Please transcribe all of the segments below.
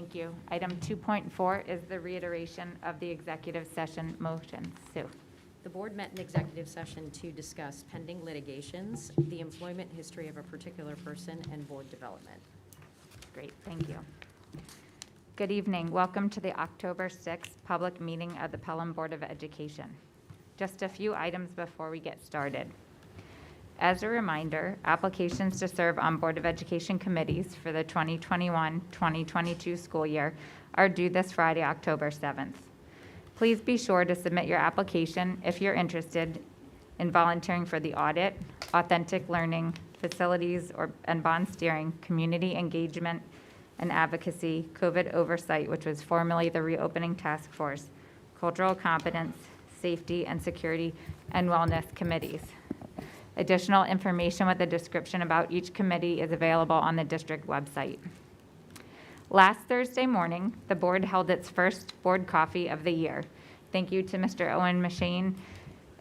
Thank you. Item 2.4 is the reiteration of the executive session motion. Sue. The board met in executive session to discuss pending litigations, the employment history of a particular person, and board development. Great, thank you. Good evening. Welcome to the October 6th public meeting of the Pelham Board of Education. Just a few items before we get started. As a reminder, applications to serve on Board of Education committees for the 2021-2022 school year are due this Friday, October 7th. Please be sure to submit your application if you're interested in volunteering for the audit, authentic learning, facilities and bond steering, community engagement and advocacy, COVID oversight, which was formerly the reopening task force, cultural competence, safety and security, and wellness committees. Additional information with a description about each committee is available on the district website. Last Thursday morning, the board held its first board coffee of the year. Thank you to Mr. Owen Machine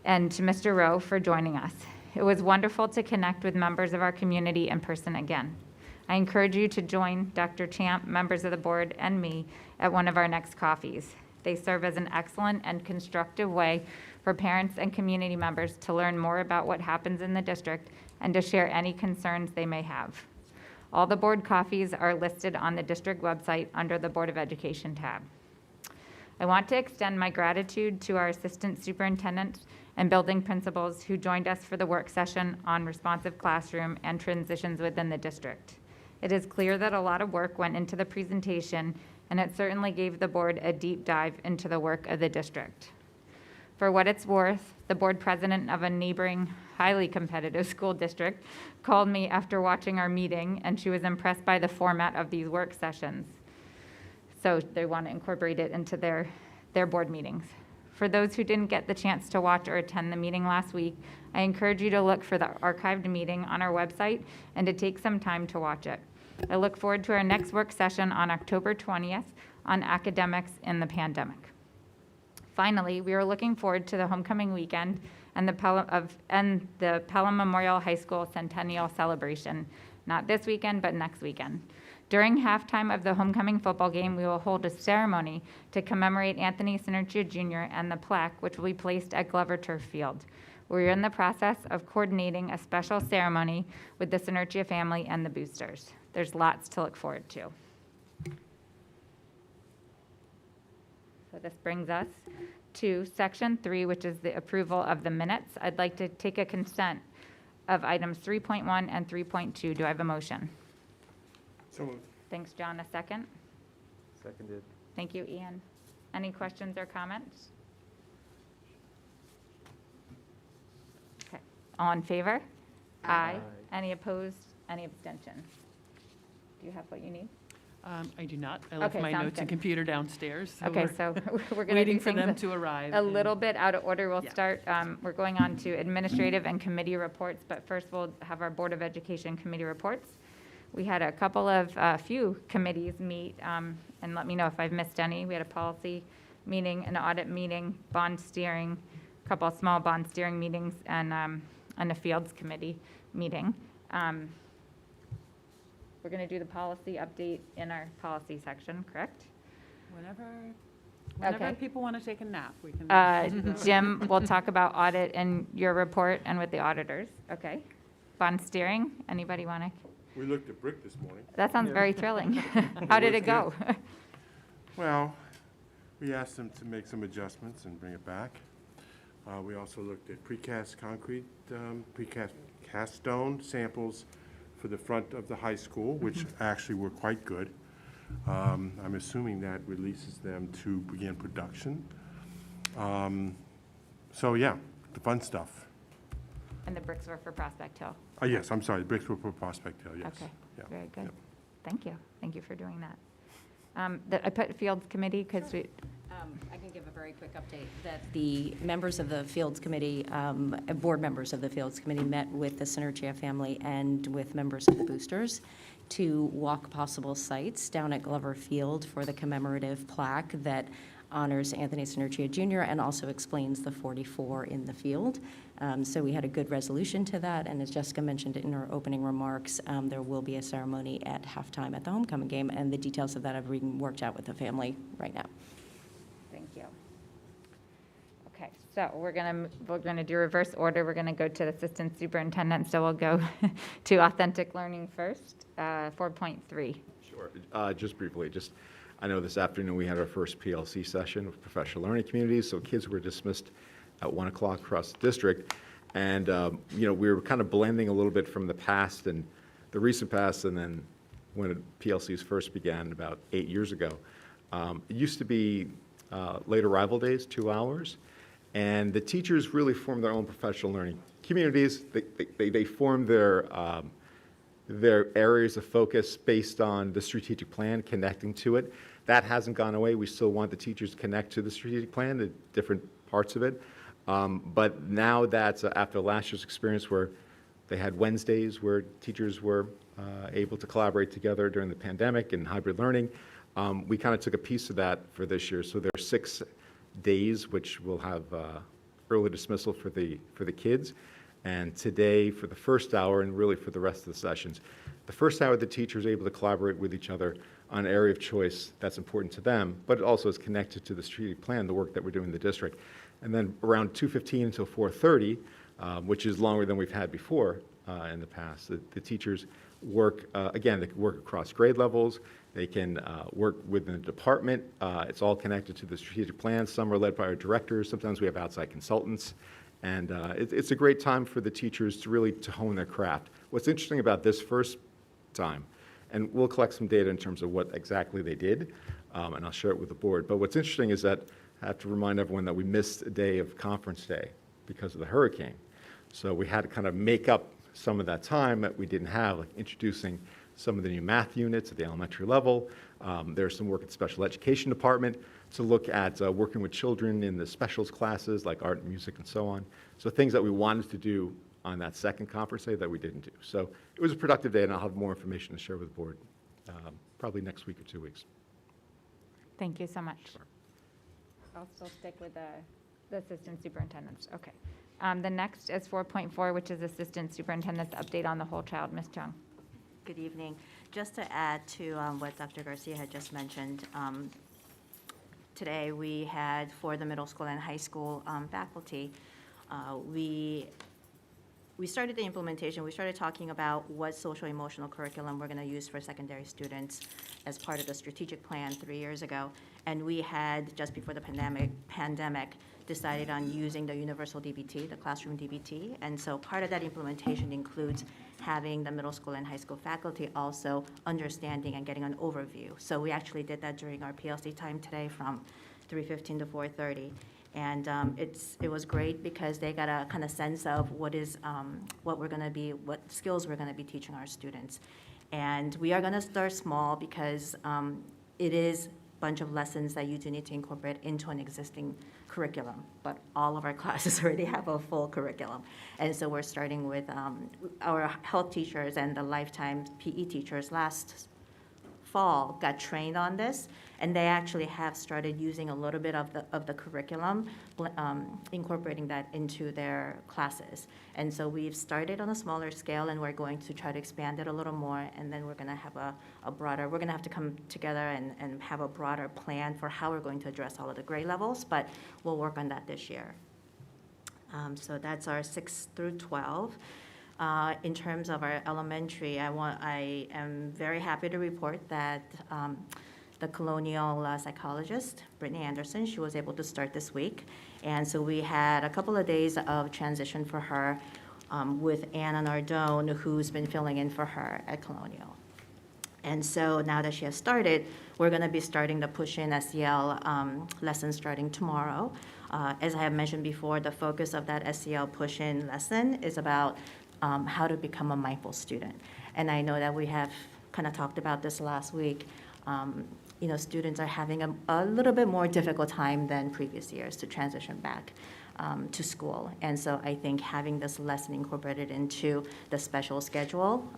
and to Mr. Rowe for joining us. It was wonderful to connect with members of our community in person again. I encourage you to join Dr. Champ, members of the board, and me at one of our next coffees. They serve as an excellent and constructive way for parents and community members to learn more about what happens in the district and to share any concerns they may have. All the board coffees are listed on the district website under the Board of Education tab. I want to extend my gratitude to our assistant superintendents and building principals who joined us for the work session on responsive classroom and transitions within the district. It is clear that a lot of work went into the presentation, and it certainly gave the board a deep dive into the work of the district. For what it's worth, the board president of a neighboring highly competitive school district called me after watching our meeting, and she was impressed by the format of these work sessions. So they want to incorporate it into their board meetings. For those who didn't get the chance to watch or attend the meeting last week, I encourage you to look for the archived meeting on our website and to take some time to watch it. I look forward to our next work session on October 20th on academics in the pandemic. Finally, we are looking forward to the homecoming weekend and the Pelham Memorial High School Centennial Celebration, not this weekend, but next weekend. During halftime of the homecoming football game, we will hold a ceremony to commemorate Anthony Synertia Jr. and the plaque, which will be placed at Glover Turf Field. We're in the process of coordinating a special ceremony with the Synertia family and the boosters. There's lots to look forward to. So this brings us to section 3, which is the approval of the minutes. I'd like to take a consent of items 3.1 and 3.2. Do I have a motion? So moved. Thanks, John. A second? Seconded. Thank you, Ian. Any questions or comments? Okay. All in favor? Aye. Any opposed? Any abstention? Do you have what you need? I do not. I left Okay, my sounds notes and good. computer downstairs. Okay, we're so we're going to waiting do for them things to arrive. a little bit out of order. We'll Yeah. start, we're going on to administrative and committee reports, but first we'll have our Board of Education committee reports. We had a couple of, few committees meet, and let me know if I've missed any. We had a policy meeting, an audit meeting, bond steering, a couple of small bond steering meetings, and a fields committee meeting. We're going to do the policy update in our policy section, correct? Whenever Okay. people want to take a nap, we can. Jim, we'll talk about audit and your report and with the auditors. Okay. Bond steering, anybody want to? We looked at brick this morning. That sounds very thrilling. How did it go? Well, we asked them to make some adjustments and bring it back. We also looked at precast concrete, precast stone samples for the front of the high school, which actually were quite good. I'm assuming that releases them to begin production. So yeah, the fun stuff. And the bricks were for Prospect Hill. Yes, I'm sorry, the bricks were for Prospect Hill, yes. Okay, Yeah. very good. Yep. Thank you. Thank you for doing that. I put Fields Committee because we, I can give a very quick update that the members of the Fields Committee, board members of the Fields Committee met with the Synergia family and with members of the boosters to walk possible sites down at Glover Field for the commemorative plaque that honors Anthony Synergia Jr. and also explains the 44 in the field. So we had a good resolution to that, and as Jessica mentioned in her opening remarks, there will be a ceremony at halftime at the homecoming game, and the details of that are being worked out with the family right now. Thank you. Okay, so we're gonna do reverse order. We're gonna go to the assistant superintendent, so we'll go to authentic learning first, 4.3. Sure. Just briefly, I know this afternoon we had our first PLC session with professional learning communities, so kids were dismissed at 1 o'clock across the district. And, we were kind of blending a little bit from the past and the recent past, and then when PLCs first began about 8 years ago. It used to be late arrival days, 2 hours, and the teachers really formed their own professional learning communities. They formed their areas of focus based on the strategic plan, connecting to it. That hasn't gone away. We still want the teachers to connect to the strategic plan, the different parts of it. But now that's after last year's experience where they had Wednesdays where teachers were able to collaborate together during the pandemic and hybrid learning. We kind of took a piece of that for this year. So there are 6 days which will have early dismissal for the kids. And today, for the first hour, and really for the rest of the sessions, the first hour, the teacher is able to collaborate with each other on an area of choice that's important to them, but it also is connected to the strategic plan, the work that we're doing in the district. And then around 2:15 until 4:30, which is longer than we've had before in the past, the teachers work, again, they can work across grade levels, they can work within the department. It's all connected to the strategic plan. Some are led by our directors. Sometimes we have outside consultants. And it's a great time for the teachers to really hone their craft. What's interesting about this first time, and we'll collect some data in terms of what exactly they did, and I'll share it with the board. But what's interesting is that I have to remind everyone that we missed a day of conference day because of the hurricane. So we had to kind of make up some of that time that we didn't have, like introducing some of the new math units at the elementary level. There's some work at the special education department to look at working with children in the specials classes like art and music and so on. So things that we wanted to do on that second conference day that we didn't do. So it was a productive day, and I'll have more information to share with the board probably next week or 2 weeks. Thank you so much. I'll still stick with the assistant superintendents. Okay. The next is 4.4, which is assistant superintendent's update on the whole child. Ms. Chung. Good evening. Just to add to what Dr. Garcia had just mentioned, today we had for the middle school and high school faculty, we started the implementation. We started talking about what social emotional curriculum we're going to use for secondary students as part of the strategic plan 3 years ago. And we had, just before the pandemic, decided on using the universal DBT, the classroom DBT. And so part of that implementation includes having the middle school and high school faculty also understanding and getting an overview. So we actually did that during our PLC time today from 3:15 to 4:30. And it was great because they got a kind of sense of what skills we're going to be teaching our students. And we are going to start small because it is a bunch of lessons that you do need to incorporate into an existing curriculum. But all of our classes already have a full curriculum. And so we're starting with our health teachers and the lifetime PE teachers last fall got trained on this, and they actually have started using a little bit of the curriculum, incorporating that into their classes. And so we've started on a smaller scale, and we're going to try to expand it a little more, and then we're going to have a broader, we're going to have to come together and have a broader plan for how we're going to address all of the grade levels, but we'll work on that this year. So that's our 6 through 12. In terms of our elementary, I am very happy to report that the colonial psychologist, Brittany Anderson, she was able to start this week. And so we had a couple of days of transition for her with Anna Nardone, who's been filling in for her at Colonial. And so now that she has started, we're going to be starting the push-in SEL lesson starting tomorrow. As I have mentioned before, the focus of that SEL push-in lesson is about how to become a mindful student. And I know that we have kind of talked about this last week. Students are having a little bit more difficult time than previous years to transition back to school. And so I think having this lesson incorporated into the special schedule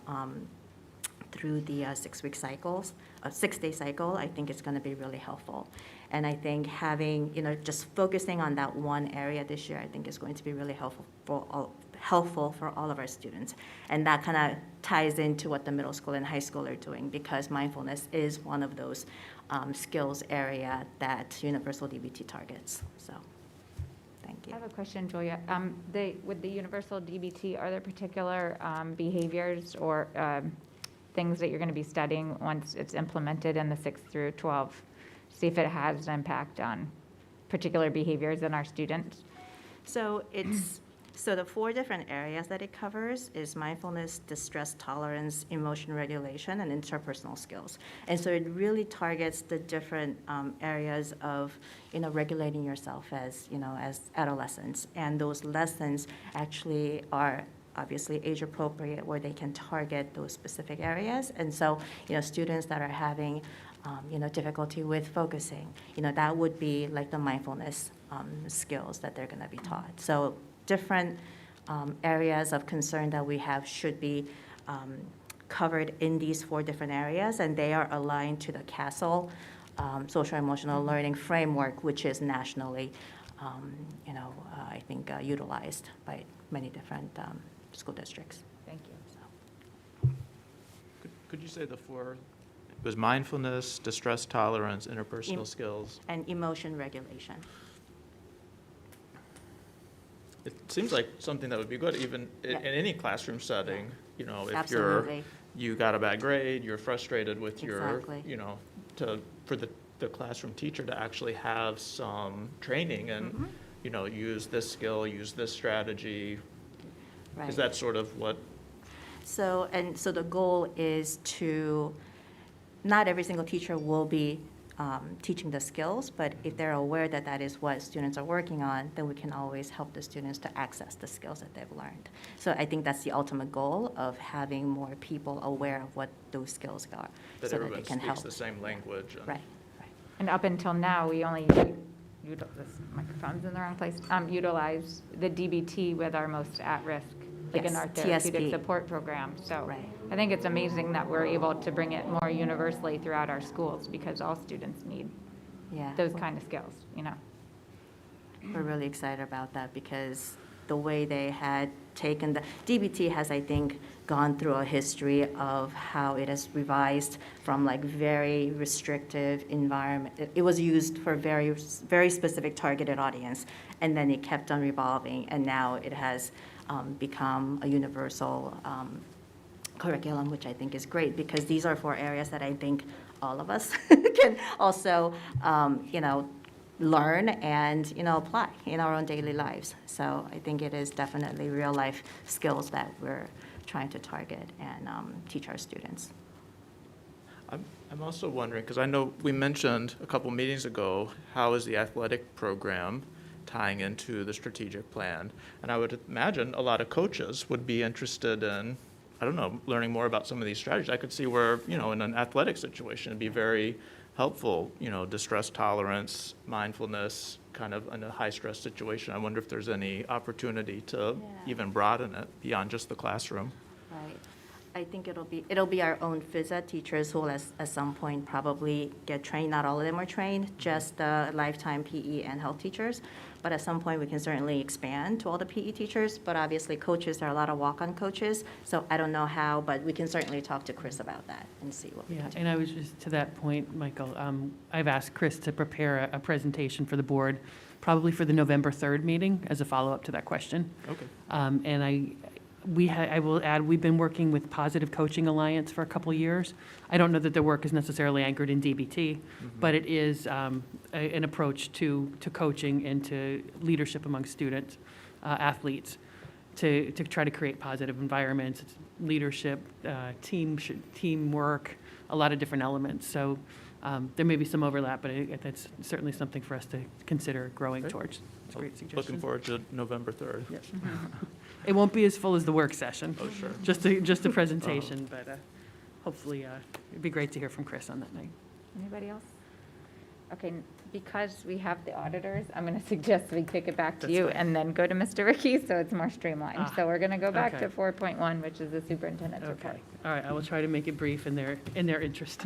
through the 6-week cycles, 6-day cycle, I think it's going to be really helpful. And I think having, just focusing on that one area this year, I think is going to be really helpful for all of our students. And that kind of ties into what the middle school and high school are doing, because mindfulness is one of those skills area that Universal DBT targets. So, thank I you. have a question, Julia. With the universal DBT, are there particular behaviors or things that you're going to be studying once it's implemented in the 6 through 12? See if it has an impact on particular behaviors in our students? So the 4 different areas that it covers is mindfulness, distress tolerance, emotion regulation, and interpersonal skills. And so it really targets the different areas of, regulating yourself as adolescents. And those lessons actually are obviously age appropriate, where they can target those specific areas. And so, students that are having difficulty with focusing, that would be like the mindfulness skills that they're going to be taught. So different areas of concern that we have should be covered in these 4 different areas, and they are aligned to the CASEL social emotional learning framework, which is nationally, I think, utilized by many different school districts. Thank you. Could you say the 4? It was mindfulness, distress tolerance, interpersonal skills. And emotion regulation. It seems like something that would be good even in Yeah. any classroom setting. If Absolutely. you got a bad grade, you're frustrated with Exactly. for the classroom teacher to actually have some training and, Mm-hmm. use this skill, use this strategy. Right. Is that sort of what? So the goal is to, not every single teacher will be teaching the skills, but if they're aware that that is what students are working on, then we can always help the students to access the skills that they've learned. So I think that's the ultimate goal of having more people aware of what those skills are, That so that they everyone can speaks help. the same language. And Right. And up until now, we only, this microphone's in the wrong place, utilize the DBT with our most at-risk, like in Yes, our therapeutic TSP. support program. So Right. I think it's amazing that we're able to bring it more universally throughout our schools, because all students need Yeah. those kind of skills, We're really excited about that, because the way they had taken the, DBT has, I think, gone through a history of how it has revised from like very restrictive environment. It was used for very, very specific targeted audience, and then it kept on revolving, and now it has become a universal curriculum, which I think is great, because these are 4 areas that I think all of us can also, learn and, apply in our own daily lives. So I think it is definitely real-life skills that we're trying to target and teach our students. I'm also wondering, because I know we mentioned a couple meetings ago, how is the athletic program tying into the strategic plan? And I would imagine a lot of coaches would be interested in, learning more about some of these strategies. I could see where, in an athletic situation, it'd be very helpful, distress tolerance, mindfulness, kind of in a high-stress situation. I wonder if there's any opportunity to even broaden it beyond just the classroom. Right. I think it'll be our own phys ed teachers who will at some point probably get trained. Not all of them are trained, just the lifetime PE and health teachers. But at some point, we can certainly expand to all the PE teachers. But obviously, coaches, there are a lot of walk-on coaches. So I don't know how, but we can certainly talk to Chris about that and see what we Yeah, can do. and I was just, to that point, Michael, I've asked Chris to prepare a presentation for the board, probably for the November 3rd meeting, as a follow-up to that question. Okay. And I will add, we've been working with Positive Coaching Alliance for a couple of years. I don't know that their work is necessarily anchored in DBT, but it is an approach to coaching and to leadership among students, athletes, to try to create positive environments, leadership, teamwork, a lot of different elements. So there may be some overlap, but that's certainly something for us to consider growing Great. towards. It's a great suggestion. Looking forward to November 3rd. Yes. It won't be as full as the work session. Oh, sure. Just a presentation, but hopefully it'd be great to hear from Chris on that night. Anybody else? Okay, because we have the auditors, I'm going to suggest we kick it back to That's you fine. and then go to Mr. Ricky, so it's more streamlined. Ah, So we're going to go back okay. to 4.1, which is the superintendent's report. Okay, all right, I will try to make it brief in their interest.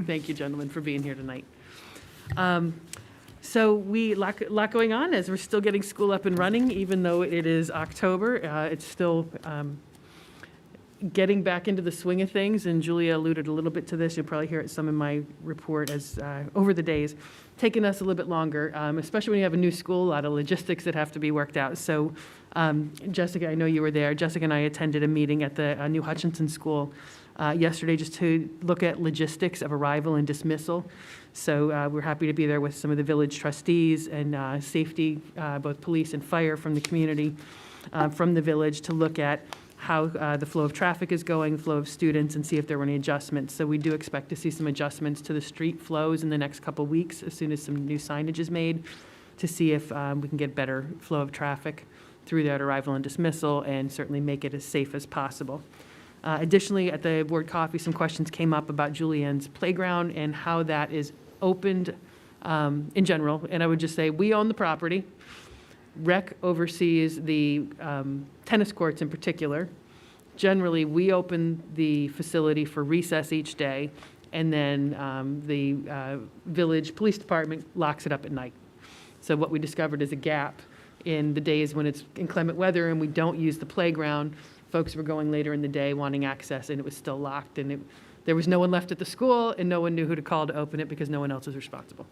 Thank you, gentlemen, for being here tonight. So lot going on as we're still getting school up and running, even though it is October. It's still getting back into the swing of things, and Julia alluded a little bit to this. You'll probably hear it some in my report as over the days, taking us a little bit longer, especially when you have a new school, a lot of logistics that have to be worked out. So Jessica, I know you were there. Jessica and I attended a meeting at the New Hutchinson School yesterday just to look at logistics of arrival and dismissal. So we're happy to be there with some of the village trustees and safety, both police and fire from the community, from the village, to look at how the flow of traffic is going, the flow of students, and see if there were any adjustments. So we do expect to see some adjustments to the street flows in the next couple weeks as soon as some new signage is made, to see if we can get better flow of traffic through that arrival and dismissal, and certainly make it as safe as possible. Additionally, at the board coffee, some questions came up about Julianne's playground and how that is opened in general. And I would just say, we own the property. Rec oversees the tennis courts in particular. Generally, we open the facility for recess each day, and then the village police department locks it up at night. So what we discovered is a gap in the days when it's inclement weather and we don't use the playground. Folks were going later in the day wanting access, and it was still locked, and there was no one left at the school, and no one knew who to call to open it because no one else was responsible.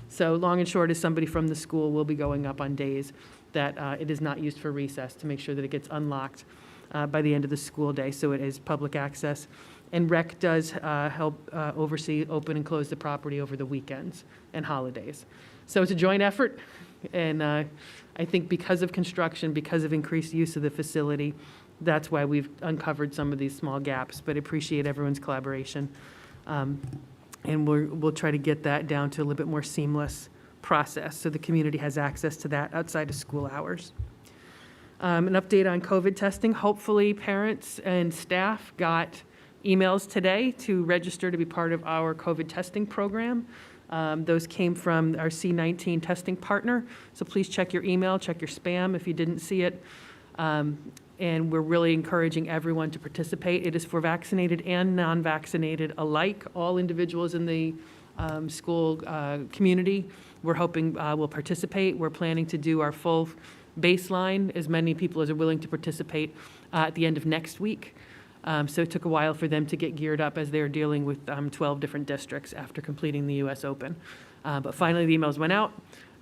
So long and short is, somebody from the school will be going up on days that it is not used for recess to make sure that it gets unlocked by the end of the school day, so it is public access. And Rec does help oversee, open and close the property over the weekends and holidays. So it's a joint effort, and I think because of construction, because of increased use of the facility, that's why we've uncovered some of these small gaps, but appreciate everyone's collaboration. And we'll try to get that down to a little bit more seamless process so the community has access to that outside of school hours. An update on COVID testing. Hopefully parents and staff got emails today to register to be part of our COVID testing program. Those came from our C19 testing partner, so please check your email, check your spam if you didn't see it. And we're really encouraging everyone to participate. It is for vaccinated and non-vaccinated alike, all individuals in the school community. We're hoping will participate. We're planning to do our full baseline, as many people as are willing to participate, at the end of next week. So it took a while for them to get geared up as they're dealing with 12 different districts after completing the U.S. Open. But finally, the emails went out.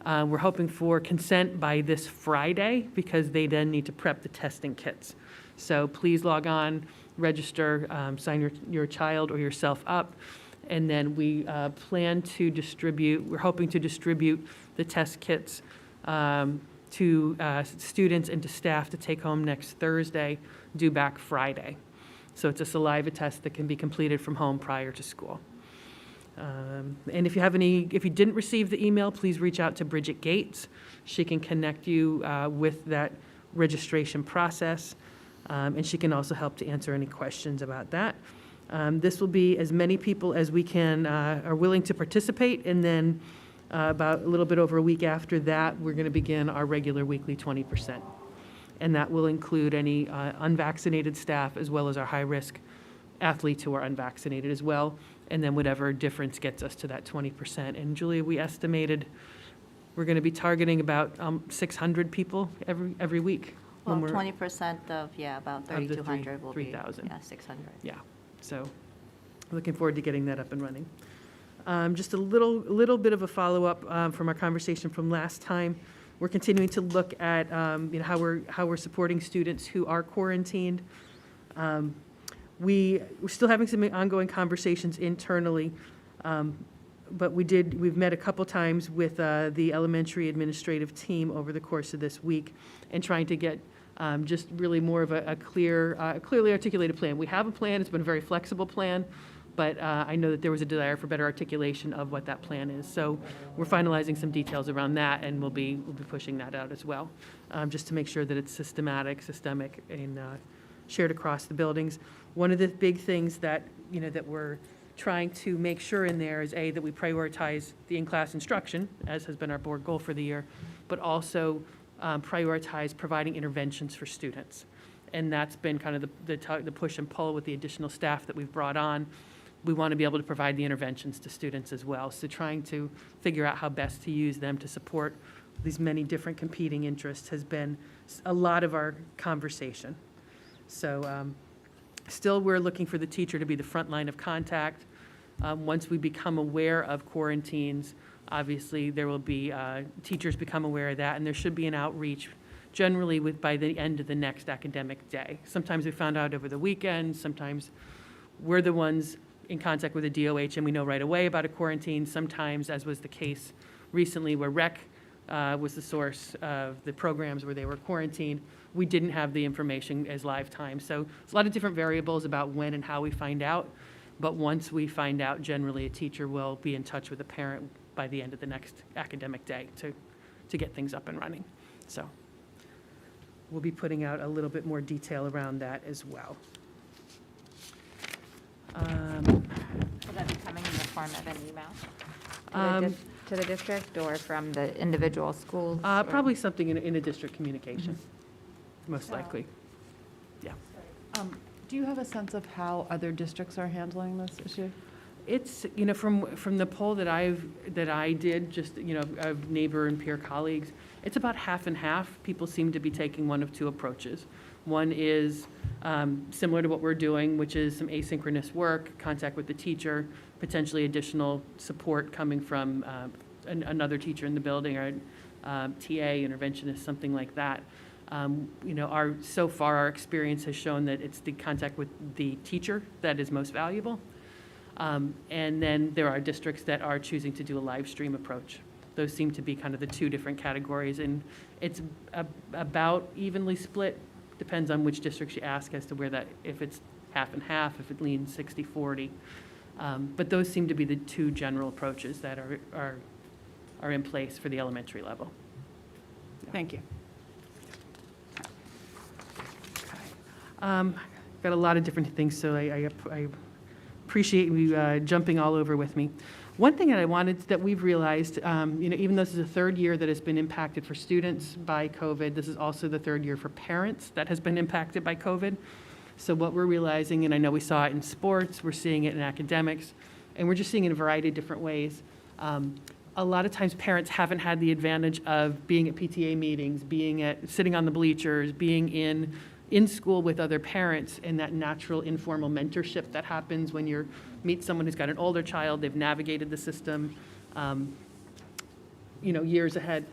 We're hoping for consent by this Friday, because they then need to prep the testing kits. So please log on, register, sign your child or yourself up, and then we plan to distribute, we're hoping to distribute the test kits to students and to staff to take home next Thursday, due back Friday. So it's a saliva test that can be completed from home prior to school. And if you didn't receive the email, please reach out to Bridget Gates. She can connect you with that registration process, and she can also help to answer any questions about that. This will be as many people as we can are willing to participate, and then about a little bit over a week after that, we're going to begin our regular weekly 20%. And that will include any unvaccinated staff, as well as our high-risk athletes who are unvaccinated as well, and then whatever difference gets us to that 20%. And Julia, we estimated we're going to be targeting about 600 people every week. Well, when we're- 20% of, about Of the 3,200 will be. 3,000. 600. Yeah, so looking forward to getting that up and running. Just a little bit of a follow-up from our conversation from last time. We're continuing to look at how we're supporting students who are quarantined. We're still having some ongoing conversations internally, but we've met a couple times with the elementary administrative team over the course of this week, and trying to get just really more of a clearly articulated plan. We have a plan. It's been a very flexible plan, but I know that there was a desire for better articulation of what that plan is. So we're finalizing some details around that, and we'll be pushing that out as well, just to make sure that it's systemic, and shared across the buildings. One of the big things that that we're trying to make sure in there is, A, that we prioritize the in-class instruction, as has been our board goal for the year, but also prioritize providing interventions for students. And that's been kind of the push and pull with the additional staff that we've brought on. We want to be able to provide the interventions to students as well. So trying to figure out how best to use them to support these many different competing interests has been a lot of our conversation. So still, we're looking for the teacher to be the front line of contact. Once we become aware of quarantines, obviously, there will be, teachers become aware of that, and there should be an outreach generally by the end of the next academic day. Sometimes we found out over the weekend, sometimes we're the ones in contact with the DOH and we know right away about a quarantine. Sometimes, as was the case recently where REC was the source of the programs where they were quarantined, we didn't have the information as live time. So there's a lot of different variables about when and how we find out. But once we find out, generally a teacher will be in touch with a parent by the end of the next academic day to get things up and running. So we'll be putting out a little bit more detail around that as well. Will that be coming in the form of an email to the district or from the individual schools? or- Probably something in a district communication, most likely. Yeah. Do you have a sense of how other districts are handling this issue? It's, from the poll that I did, just, of neighbor and peer colleagues, it's about half and half. People seem to be taking one of two approaches. One is similar to what we're doing, which is some asynchronous work, contact with the teacher, potentially additional support coming from another teacher in the building or TA, interventionist, something like that. So far our experience has shown that it's the contact with the teacher that is most valuable. And then there are districts that are choosing to do a live stream approach. Those seem to be kind of the two different categories, and it's about evenly split. Depends on which districts you ask as to where that, if it's half and half, if it leans 60-40. But those seem to be the two general approaches that are in place for the elementary level. Thank you. Got a lot of different things, so I appreciate you jumping all over with me. One thing that we've realized, even though this is the third year that has been impacted for students by COVID, this is also the third year for parents that has been impacted by COVID. So what we're realizing, and I know we saw it in sports, we're seeing it in academics, and we're just seeing it in a variety of different ways. A lot of times parents haven't had the advantage of being at PTA meetings, sitting on the bleachers, being in school with other parents, and that natural informal mentorship that happens when you meet someone who's got an older child, they've navigated the system, years ahead.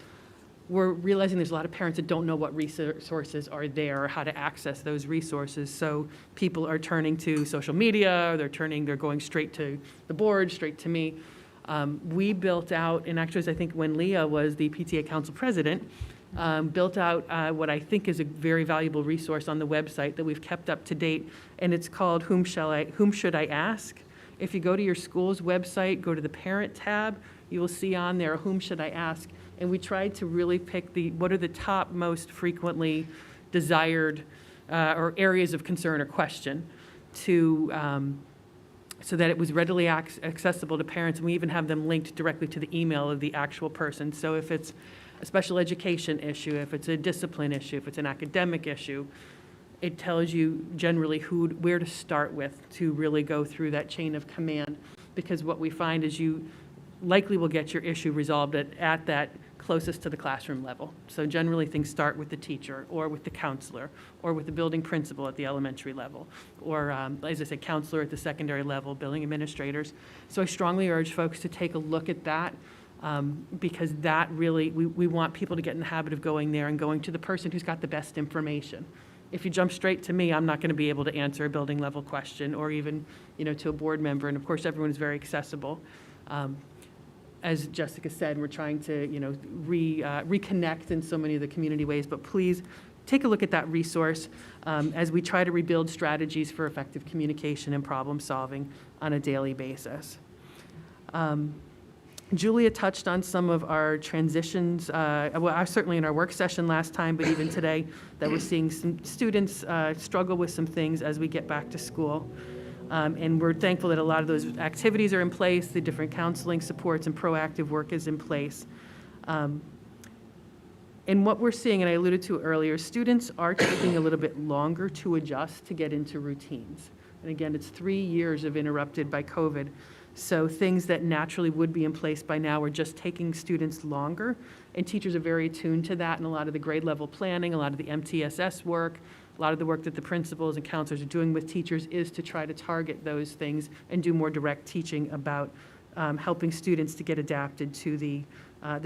We're realizing there's a lot of parents that don't know what resources are there or how to access those resources. So people are turning to social media, or they're going straight to the board, straight to me. We built out, and actually I think when Leah was the PTA council president, built out what I think is a very valuable resource on the website that we've kept up to date, and it's called Whom Should I Ask? If you go to your school's website, go to the parent tab, you will see on there, Whom Should I Ask? And we tried to really pick what are the top most frequently desired or areas of concern or question so that it was readily accessible to parents, and we even have them linked directly to the email of the actual person. So if it's a special education issue, if it's a discipline issue, if it's an academic issue, it tells you generally where to start with to really go through that chain of command. Because what we find is you likely will get your issue resolved at that closest to the classroom level. So generally things start with the teacher or with the counselor or with the building principal at the elementary level, or as I said, counselor at the secondary level, building administrators. So I strongly urge folks to take a look at that. Because that really, we want people to get in the habit of going there and going to the person who's got the best information. If you jump straight to me, I'm not going to be able to answer a building level question, or even, to a board member. And of course, everyone is very accessible. As Jessica said, we're trying to, reconnect in so many of the community ways. But please take a look at that resource as we try to rebuild strategies for effective communication and problem solving on a daily basis. Julia touched on some of our transitions, certainly in our work session last time, but even today, that we're seeing some students struggle with some things as we get back to school. And we're thankful that a lot of those activities are in place, the different counseling supports and proactive work is in place. And what we're seeing, and I alluded to earlier, students are taking a little bit longer to adjust to get into routines. And again, it's 3 years of interrupted by COVID. So things that naturally would be in place by now are just taking students longer. And teachers are very attuned to that, and a lot of the grade level planning, a lot of the MTSS work, a lot of the work that the principals and counselors are doing with teachers is to try to target those things and do more direct teaching about helping students to get adapted to the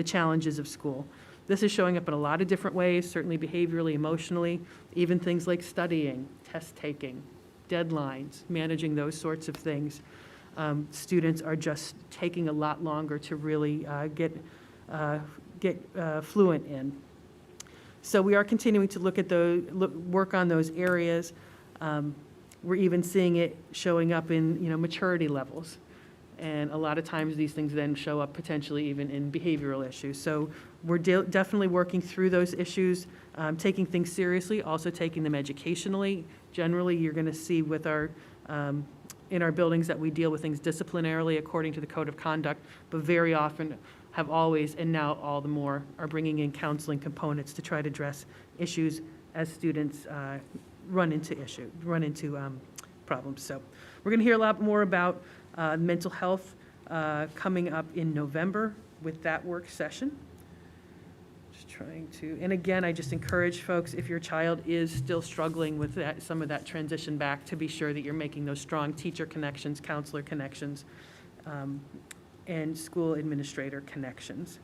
challenges of school. This is showing up in a lot of different ways, certainly behaviorally, emotionally, even things like studying, test taking, deadlines, managing those sorts of things. Students are just taking a lot longer to really get fluent in. So we are continuing to look at work on those areas. We're even seeing it showing up in, maturity levels. And a lot of times these things then show up potentially even in behavioral issues. So we're definitely working through those issues, taking things seriously, also taking them educationally. Generally, you're going to see with in our buildings that we deal with things disciplinarily according to the code of conduct, but very often have always, and now all the more, are bringing in counseling components to try to address issues as students run into problems. So we're going to hear a lot more about mental health coming up in November with that work session. Just trying to, and again, I just encourage folks, if your child is still struggling with some of that transition back, to be sure that you're making those strong teacher connections, counselor connections, and school administrator connections.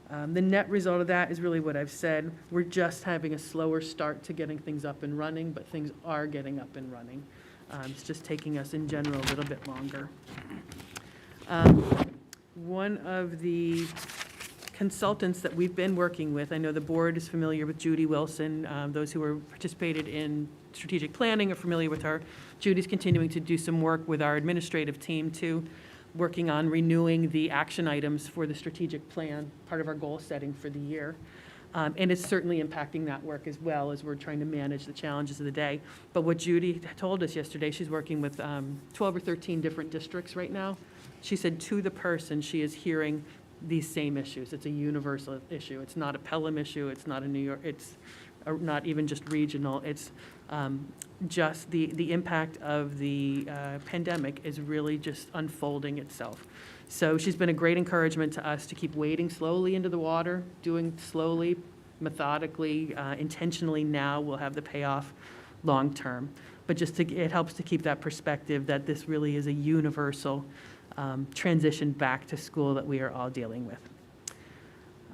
The net result of that is really what I've said. We're just having a slower start to getting things up and running, but things are getting up and running. It's just taking us in general a little bit longer. One of the consultants that we've been working with, I know the board is familiar with Judy Wilson. Those who have participated in strategic planning are familiar with her. Judy's continuing to do some work with our administrative team too, working on renewing the action items for the strategic plan, part of our goal setting for the year. And it's certainly impacting that work as well as we're trying to manage the challenges of the day. But what Judy told us yesterday, she's working with 12 or 13 different districts right now. She said to the person, she is hearing these same issues. It's a universal issue. It's not a Pelham issue. It's not a New York, it's not even just regional. It's just the impact of the pandemic is really just unfolding itself. So she's been a great encouragement to us to keep wading slowly into the water, doing slowly, methodically, intentionally. Now we'll have the payoff long term. But it helps to keep that perspective that this really is a universal transition back to school that we are all dealing with.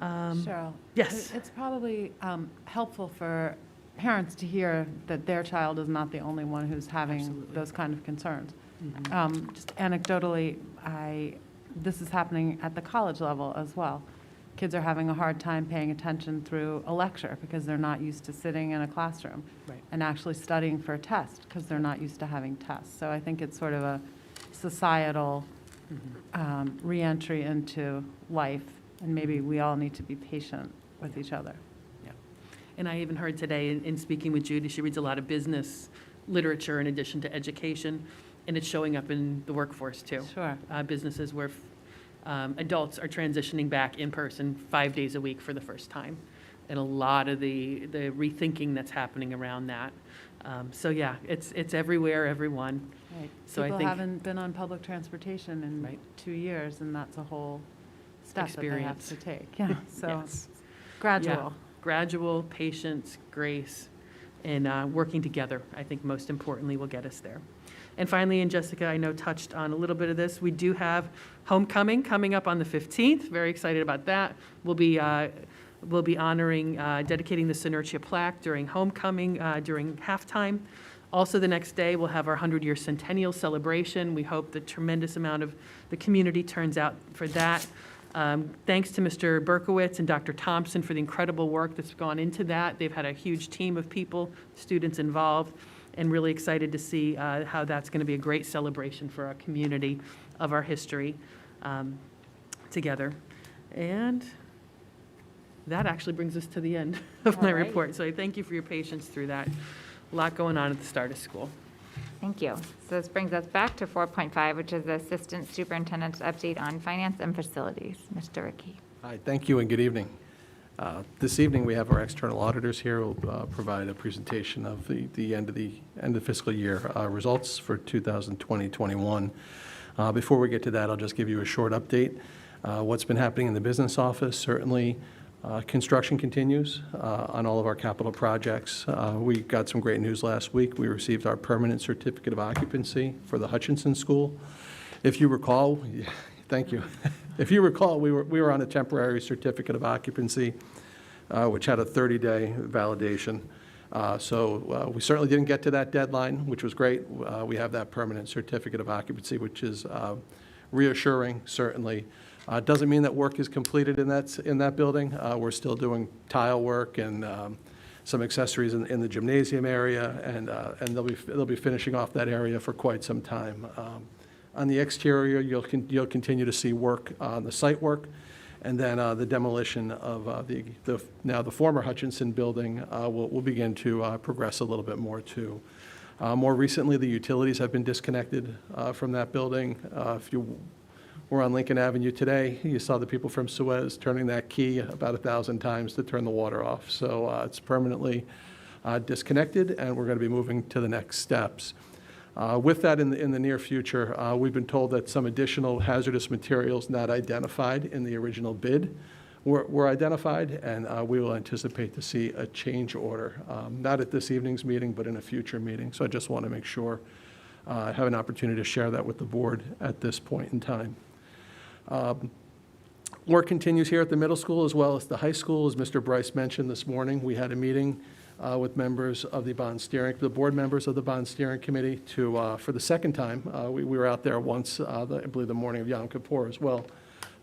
Cheryl? Yes. It's probably helpful for parents to hear that their child is not the only one who's having Absolutely. those kind of concerns. Mhm. Just anecdotally, this is happening at the college level as well. Kids are having a hard time paying attention through a lecture because they're not used to sitting in a classroom Right. and actually studying for a test because they're not used to having tests. So I think it's sort of a societal reentry into life, and maybe we all need to be patient with each other. And I even heard today in speaking with Judy, she reads a lot of business literature in addition to education, and it's showing up in the workforce too. Sure. Businesses where adults are transitioning back in person 5 days a week for the first time, and a lot of the rethinking that's happening around that. So yeah, it's everywhere, everyone. Right. So I People think- haven't been on public transportation in Right. 2 years, and that's a whole step that they have Experience. to take. Yeah, so Yes. gradual. Gradual, patience, grace, and working together, I think most importantly, will get us there. And finally, and Jessica, I know, touched on a little bit of this, we do have homecoming coming up on the 15th. Very excited about that. We'll be honoring, dedicating the Synertia plaque during homecoming, during halftime. Also, the next day, we'll have our 100-year centennial celebration. We hope the tremendous amount of the community turns out for that. Thanks to Mr. Berkowitz and Dr. Thompson for the incredible work that's gone into that. They've had a huge team of people, students involved, and really excited to see how that's going to be a great celebration for our community of our history together. And that actually brings us to the end of my All right. report. So I thank you for your patience through that. A lot going on at the start of school. thank you. So this brings us back to 4.5, which is the Assistant Superintendent's update on finance and facilities. Mr. Ricky. Hi, thank you and good evening. This evening, we have our external auditors here who will provide a presentation of the end of fiscal year results for 2020-21. Before we get to that, I'll just give you a short update. What's been happening in the business office, certainly construction continues on all of our capital projects. We got some great news last week. We received our permanent certificate of occupancy for the Hutchinson School. If you recall, thank you. If you recall, we were on a temporary certificate of occupancy, which had a 30-day validation. So we certainly didn't get to that deadline, which was great. We have that permanent certificate of occupancy, which is reassuring, certainly. Doesn't mean that work is completed in that building. We're still doing tile work and some accessories in the gymnasium area, and they'll be finishing off that area for quite some time. On the exterior, you'll continue to see work on the site work, and then the demolition of the former Hutchinson building will begin to progress a little bit more too. More recently, the utilities have been disconnected from that building. If you were on Lincoln Avenue today, you saw the people from Suez turning that key about 1,000 times to turn the water off. So it's permanently disconnected, and we're going to be moving to the next steps. With that, in the near future, we've been told that some additional hazardous materials not identified in the original bid were identified, and we will anticipate to see a change order, not at this evening's meeting, but in a future meeting. So I just want to make sure I have an opportunity to share that with the board at this point in time. Work continues here at the middle school as well as the high school. As Mr. Bryce mentioned this morning, we had a meeting with members of the board members of the bond steering committee for the second time. We were out there once, I believe the morning of Yom Kippur as well,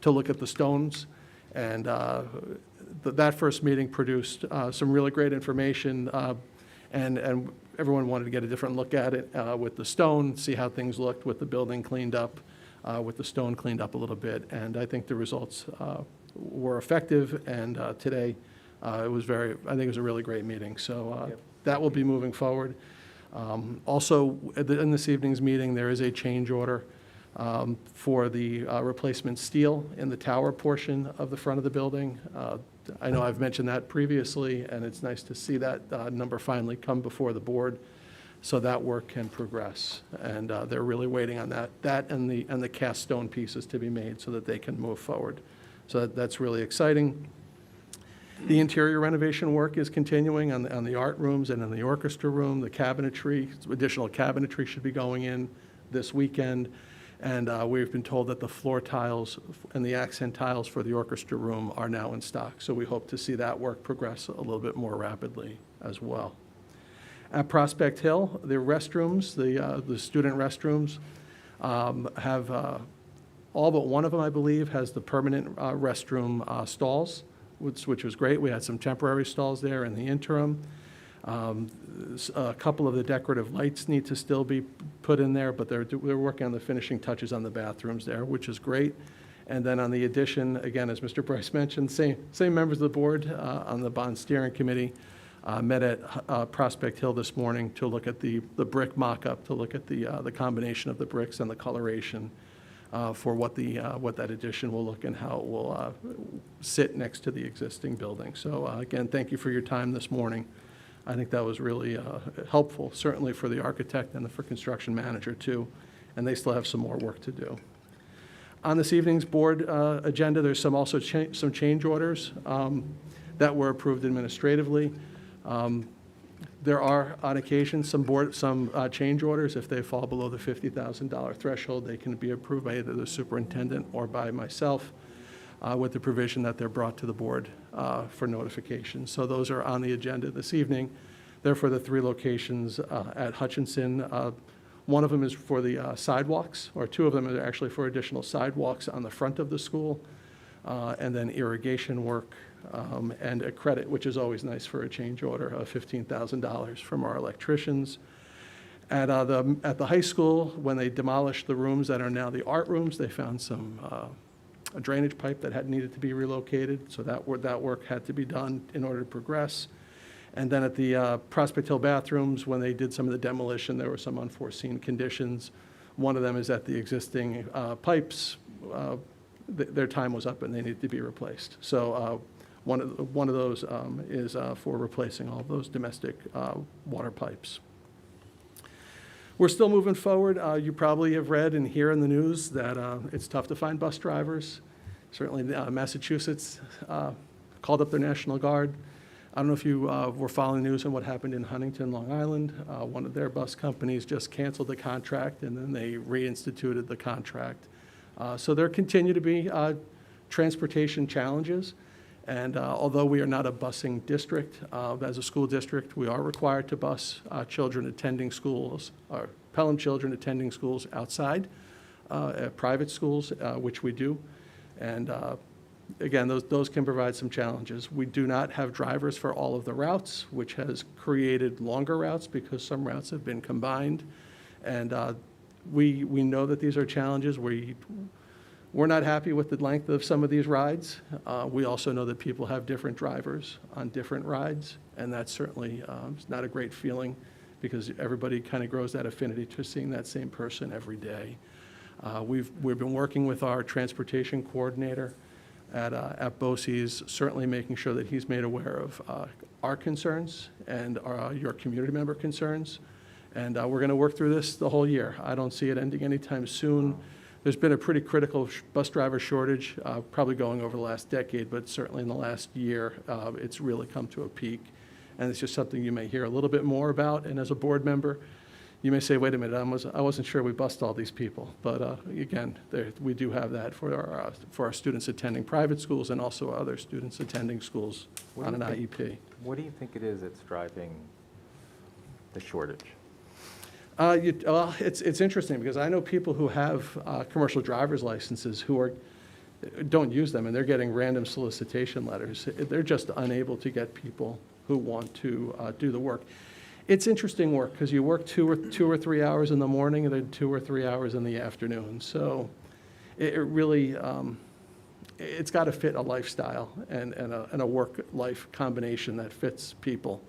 to look at the stones. And that first meeting produced some really great information, and everyone wanted to get a different look at it with the stone, see how things looked with the building cleaned up, with the stone cleaned up a little bit. And I think the results were effective, and today I think it was a really great meeting. So that will be moving forward. Also, in this evening's meeting, there is a change order for the replacement steel in the tower portion of the front of the building. I know I've mentioned that previously, and it's nice to see that number finally come before the board so that work can progress. And they're really waiting on that and the cast stone pieces to be made so that they can move forward. So that's really exciting. The interior renovation work is continuing on the art rooms and in the orchestra room. The cabinetry, additional cabinetry should be going in this weekend. And we've been told that the floor tiles and the accent tiles for the orchestra room are now in stock. So we hope to see that work progress a little bit more rapidly as well. At Prospect Hill, the restrooms, the student restrooms, have all but one of them, I believe, has the permanent restroom stalls, which was great. We had some temporary stalls there in the interim. A couple of the decorative lights need to still be put in there, but they're working on the finishing touches on the bathrooms there, which is great. And then on the addition, again, as Mr. Bryce mentioned, same members of the board on the bond steering committee met at Prospect Hill this morning to look at the brick mock-up, to look at the combination of the bricks and the coloration for what that addition will look and how it will sit next to the existing building. So again, thank you for your time this morning. I think that was really helpful, certainly for the architect and for construction manager too, and they still have some more work to do. On this evening's board agenda, there's some change orders that were approved administratively. There are, on occasion, some change orders. If they fall below the $50,000 threshold, they can be approved by either the superintendent or by myself with the provision that they're brought to the board for notification. So those are on the agenda this evening. They're for the 3 locations at Hutchinson. One of them is for the sidewalks, or 2 of them are actually for additional sidewalks on the front of the school, and then irrigation work and a credit, which is always nice for a change order, of $15,000 from our electricians. At the high school, when they demolished the rooms that are now the art rooms, they found a drainage pipe that needed to be relocated, so that work had to be done in order to progress. And then at the Prospect Hill bathrooms, when they did some of the demolition, there were some unforeseen conditions. One of them is that the existing pipes, their time was up and they needed to be replaced. So one of those is for replacing all those domestic water pipes. We're still moving forward. You probably have read and hear in the news that it's tough to find bus drivers. Certainly Massachusetts called up their National Guard. I don't know if you were following the news on what happened in Huntington, Long Island. One of their bus companies just canceled the contract, and then they reinstituted the contract. So there continue to be transportation challenges. And although we are not a busing district, as a school district, we are required to bus children attending schools, or Pelham children attending schools outside, private schools, which we do. And again, those can provide some challenges. We do not have drivers for all of the routes, which has created longer routes because some routes have been combined. And we know that these are challenges. We're not happy with the length of some of these rides. We also know that people have different drivers on different rides, and that's certainly it's not a great feeling because everybody kind of grows that affinity to seeing that same person every day. We've been working with our transportation coordinator at BOCES, certainly making sure that he's made aware of our concerns and your community member concerns. And we're going to work through this the whole year. I don't see it ending anytime soon. There's been a pretty critical bus driver shortage, probably going over the last decade, but certainly in the last year, it's really come to a peak. And it's just something you may hear a little bit more about. And as a board member, you may say, wait a minute, I wasn't sure we bused all these people. But again, we do have that for our students attending private schools and also other students attending schools on an IEP. What do you think it is that's driving the shortage? Well, it's interesting because I know people who have commercial driver's licenses who don't use them, and they're getting random solicitation letters. They're just unable to get people who want to do the work. It's interesting work because you work two or 3 hours in the morning and then 2 or 3 hours in the afternoon. So it really, it's got to fit a lifestyle and a work-life combination that fits people.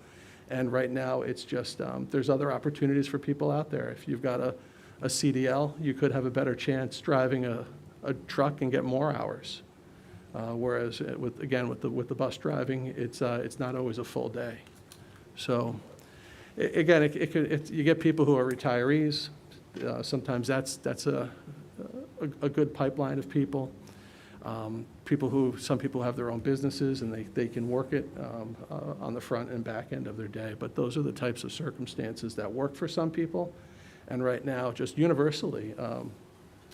And right now, it's just, there's other opportunities for people out there. If you've got a CDL, you could have a better chance driving a truck and get more hours. Whereas, with the bus driving, it's not always a full day. So, again, you get people who are retirees. Sometimes that's a good pipeline of people. Some people have their own businesses and they can work it on the front and back end of their day. But those are the types of circumstances that work for some people. And right now, just universally,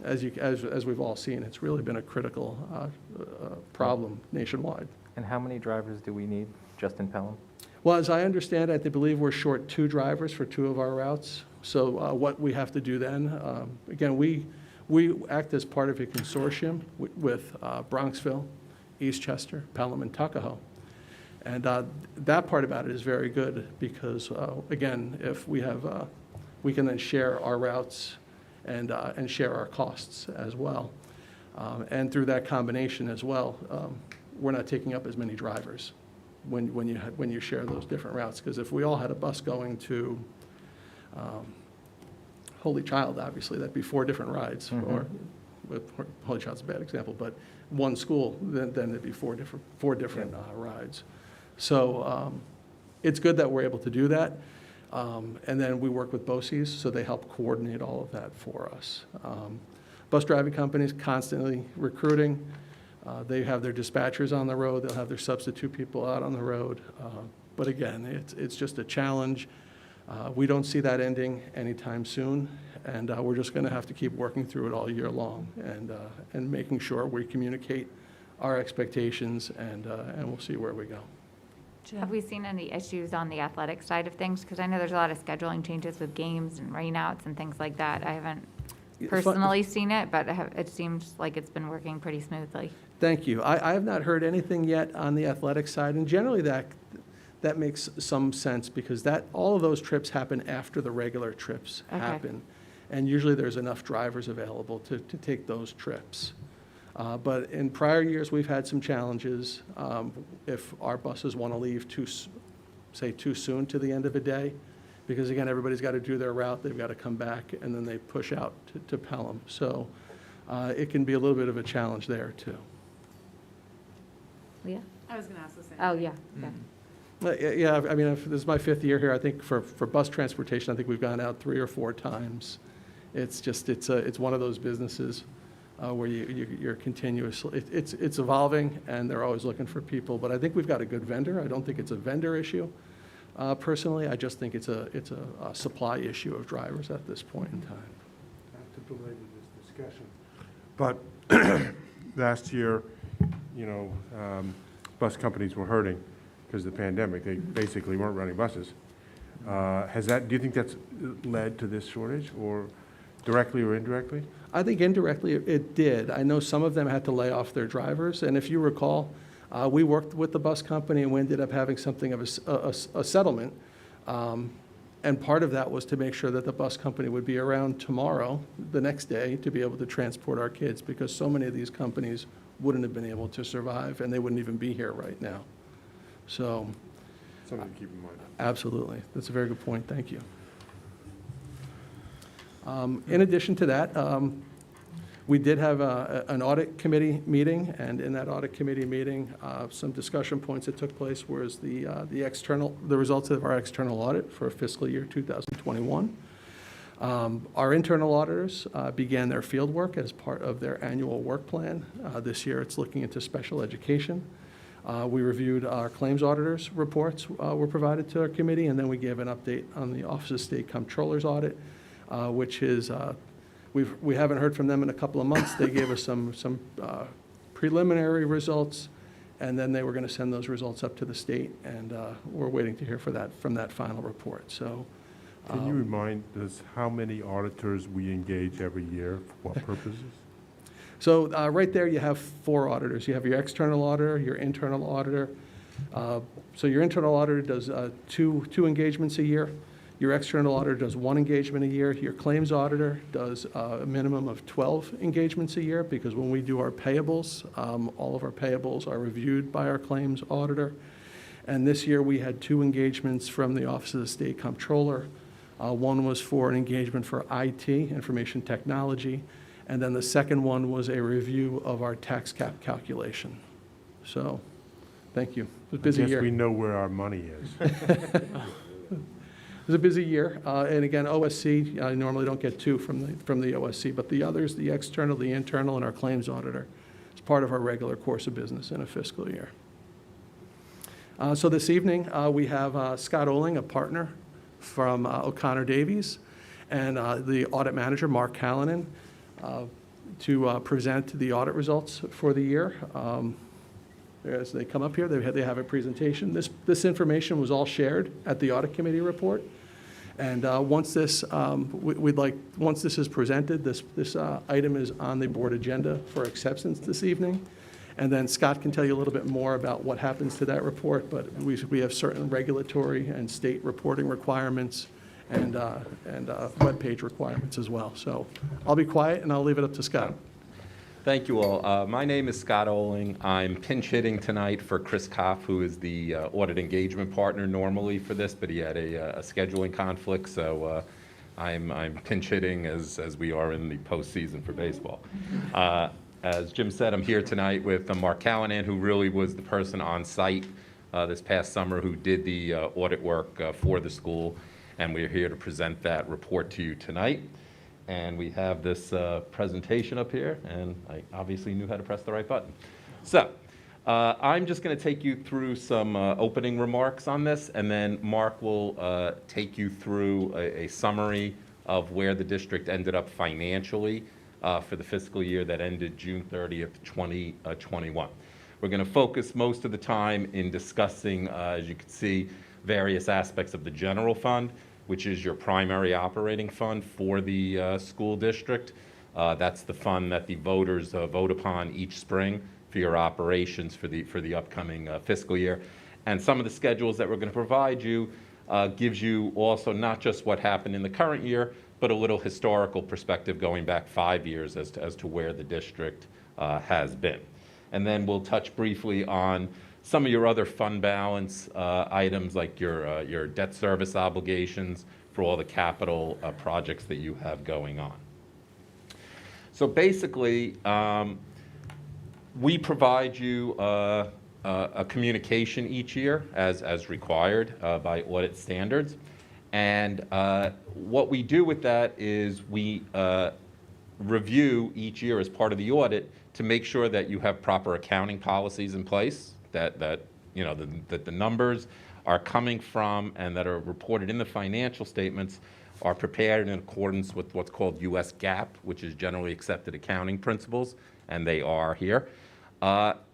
as we've all seen, it's really been a critical problem nationwide. And how many drivers do we need just in Pelham? Well, as I understand it, I believe we're short 2 drivers for 2 of our routes. So what we have to do then, again, we act as part of a consortium with Bronxville, Eastchester, Pelham, and Tuckahoe. And that part about it is very good because, again, if we have, we can then share our routes and share our costs as well. And through that combination as well, we're not taking up as many drivers when you share those different routes. Because if we all had a bus going to Holy Child, obviously, that'd be 4 different rides. Mm-hmm. Or Holy Child's a bad example, but one school, then it'd be 4 different rides. So it's good that we're able to do that. And then we work with BOCES, so they help coordinate all of that for us. Bus driving companies constantly recruiting. They have their dispatchers on the road. They'll have their substitute people out on the road. But again, it's just a challenge. We don't see that ending anytime soon, and we're just going to have to keep working through it all year long and making sure we communicate our expectations, and we'll see where we go. Have we seen any issues on the athletic side of things? Because I know there's a lot of scheduling changes with games and rainouts and things like that. I haven't personally seen it, but it seems like it's been working pretty smoothly. Thank you. I have not heard anything yet on the athletic side, and generally that makes some sense because all of those trips happen after the regular trips happen. And usually there's enough drivers available to take those trips. But in prior years, we've had some challenges. If our buses want to leave say, too soon to the end of a day, because again, everybody's got to do their route, they've got to come back, and then they push out to Pelham. So it can be a little bit of a challenge there, too. Leah? I was going to ask the same. Oh, yeah, yeah. Yeah, I mean, this is my 5th year here. I think for bus transportation, I think we've gone out 3 or 4 times. It's just, it's one of those businesses where you're continuously, it's evolving, and they're always looking for people. But I think we've got a good vendor. I don't think it's a vendor issue. Personally, I just think it's a supply issue of drivers at this point in time. Not to belabor this discussion, but last year, bus companies were hurting because of the pandemic. They basically weren't running buses. Do you think that's led to this shortage, or directly or indirectly? I think indirectly it did. I know some of them had to lay off their drivers, and if you recall, we worked with the bus company, and we ended up having something of a settlement. And part of that was to make sure that the bus company would be around tomorrow, the next day, to be able to transport our kids, because so many of these companies wouldn't have been able to survive, and they wouldn't even be here right now. So, Something to keep in mind. absolutely. That's a very good point. Thank you. In addition to that, we did have an audit committee meeting, and in that audit committee meeting, some discussion points that took place was the results of our external audit for fiscal year 2021. Our internal auditors began their field work as part of their annual work plan. This year, it's looking into special education. We reviewed our claims auditors' reports were provided to our committee, and then we gave an update on the Office of State Comptroller's audit, which is, we haven't heard from them in a couple of months. They gave us some preliminary results, and then they were going to send those results up to the state, and we're waiting to hear from that final report. So, Can you remind us how many auditors we engage every year, for what purposes? So right there, you have 4 auditors. You have your external auditor, your internal auditor. So your internal auditor does two engagements a year. Your external auditor does 1 engagement a year. Your claims auditor does a minimum of 12 engagements a year, because when we do our payables, all of our payables are reviewed by our claims auditor. And this year, we had 2 engagements from the Office of the State Comptroller. One was for an engagement for IT, information technology, and then the second one was a review of our tax cap calculation. So, thank you. It was a busy year. I guess we know where our money is. It was a busy year. And again, OSC, I normally don't get 2 from the OSC, but the others, the external, the internal, and our claims auditor, is part of our regular course of business in a fiscal year. So this evening, we have Scott Oling, a partner from O'Connor Davies, and the audit manager, Mark Callanan, to present the audit results for the year. As they come up here, they have a presentation. This information was all shared at the audit committee report. And once this is presented, this item is on the board agenda for acceptance this evening. And then Scott can tell you a little bit more about what happens to that report, but we have certain regulatory and state reporting requirements and webpage requirements as well. So I'll be quiet and I'll leave it up to Scott. Thank you all. My name is Scott Oling. I'm pinch hitting tonight for Chris Koff, who is the audit engagement partner normally for this, but he had a scheduling conflict, so I'm pinch hitting as we are in the postseason for baseball. As Jim said, I'm here tonight with Mark Callanan, who really was the person on site this past summer who did the audit work for the school, and we're here to present that report to you tonight. And we have this presentation up here, and I obviously knew how to press the right button. So I'm just going to take you through some opening remarks on this, and then Mark will take you through a summary of where the district ended up financially for the fiscal year that ended June 30th, 2021. We're going to focus most of the time in discussing, as you can see, various aspects of the general fund, which is your primary operating fund for the school district. That's the fund that the voters vote upon each spring for your operations for the upcoming fiscal year. And some of the schedules that we're going to provide you gives you also not just what happened in the current year, but a little historical perspective going back 5 years as to where the district has been. And then we'll touch briefly on some of your other fund balance items like your debt service obligations for all the capital projects that you have going on. So basically, we provide you a communication each year as required by audit standards. And what we do with that is we review each year as part of the audit to make sure that you have proper accounting policies in place, that the numbers are coming from and that are reported in the financial statements are prepared in accordance with what's called US GAAP, which is generally accepted accounting principles, and they are here.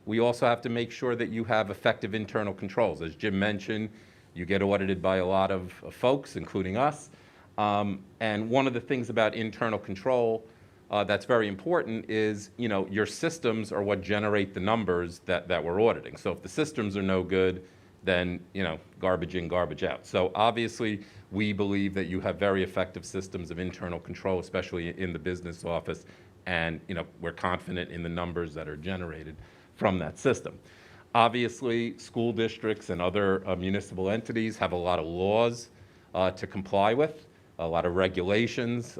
We also have to make sure that you have effective internal controls. As Jim mentioned, you get audited by a lot of folks, including us. And one of the things about internal control that's very important is, your systems are what generate the numbers that we're auditing. So if the systems are no good, then, garbage in, garbage out. So obviously, we believe that you have very effective systems of internal control, especially in the business office. And, we're confident in the numbers that are generated from that system. Obviously, school districts and other municipal entities have a lot of laws to comply with, a lot of regulations.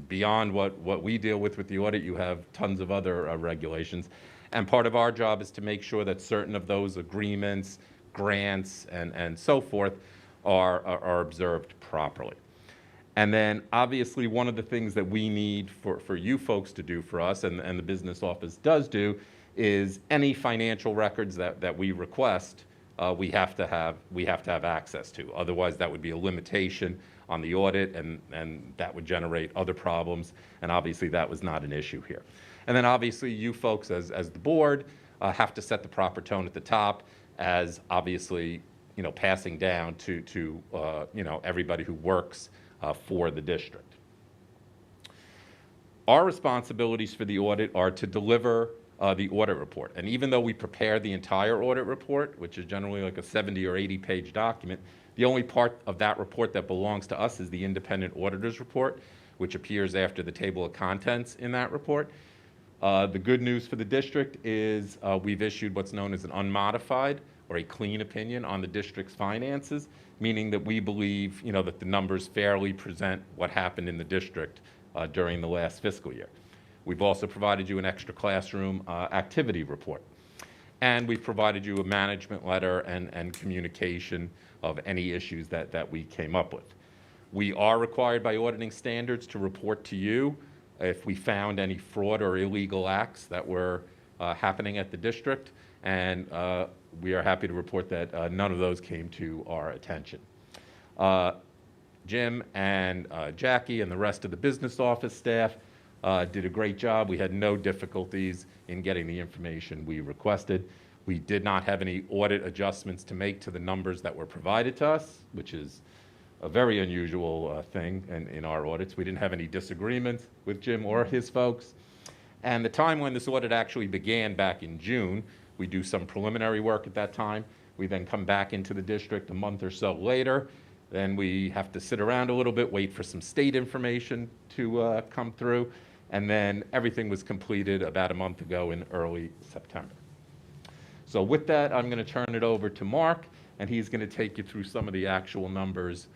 Beyond what we deal with the audit, you have tons of other regulations. And part of our job is to make sure that certain of those agreements, grants, and so forth are observed properly. And then, obviously, one of the things that we need for you folks to do for us, and the business office does do, is any financial records that we request, we have to have access to. Otherwise, that would be a limitation on the audit, and that would generate other problems. And obviously, that was not an issue here. And then, obviously, you folks, as the board, have to set the proper tone at the top, as obviously, passing down to everybody who works for the district. Our responsibilities for the audit are to deliver the audit report. And even though we prepare the entire audit report, which is generally like a 70 or 80-page document, the only part of that report that belongs to us is the independent auditor's report, which appears after the table of contents in that report. The good news for the district is we've issued what's known as an unmodified or a clean opinion on the district's finances, meaning that we believe, that the numbers fairly present what happened in the district during the last fiscal year. We've also provided you an extra classroom activity report. And we've provided you a management letter and communication of any issues that we came up with. We are required by auditing standards to report to you if we found any fraud or illegal acts that were happening at the district. And we are happy to report that none of those came to our attention. Jim and Jackie and the rest of the business office staff did a great job. We had no difficulties in getting the information we requested. We did not have any audit adjustments to make to the numbers that were provided to us, which is a very unusual thing in our audits. We didn't have any disagreements with Jim or his folks. And the time when this audit actually began back in June, we do some preliminary work at that time. We then come back into the district a month or so later. Then we have to sit around a little bit, wait for some state information to come through. And then everything was completed about a month ago in early September. So with that, I'm going to turn it over to Mark, and he's going to take you through some of the actual numbers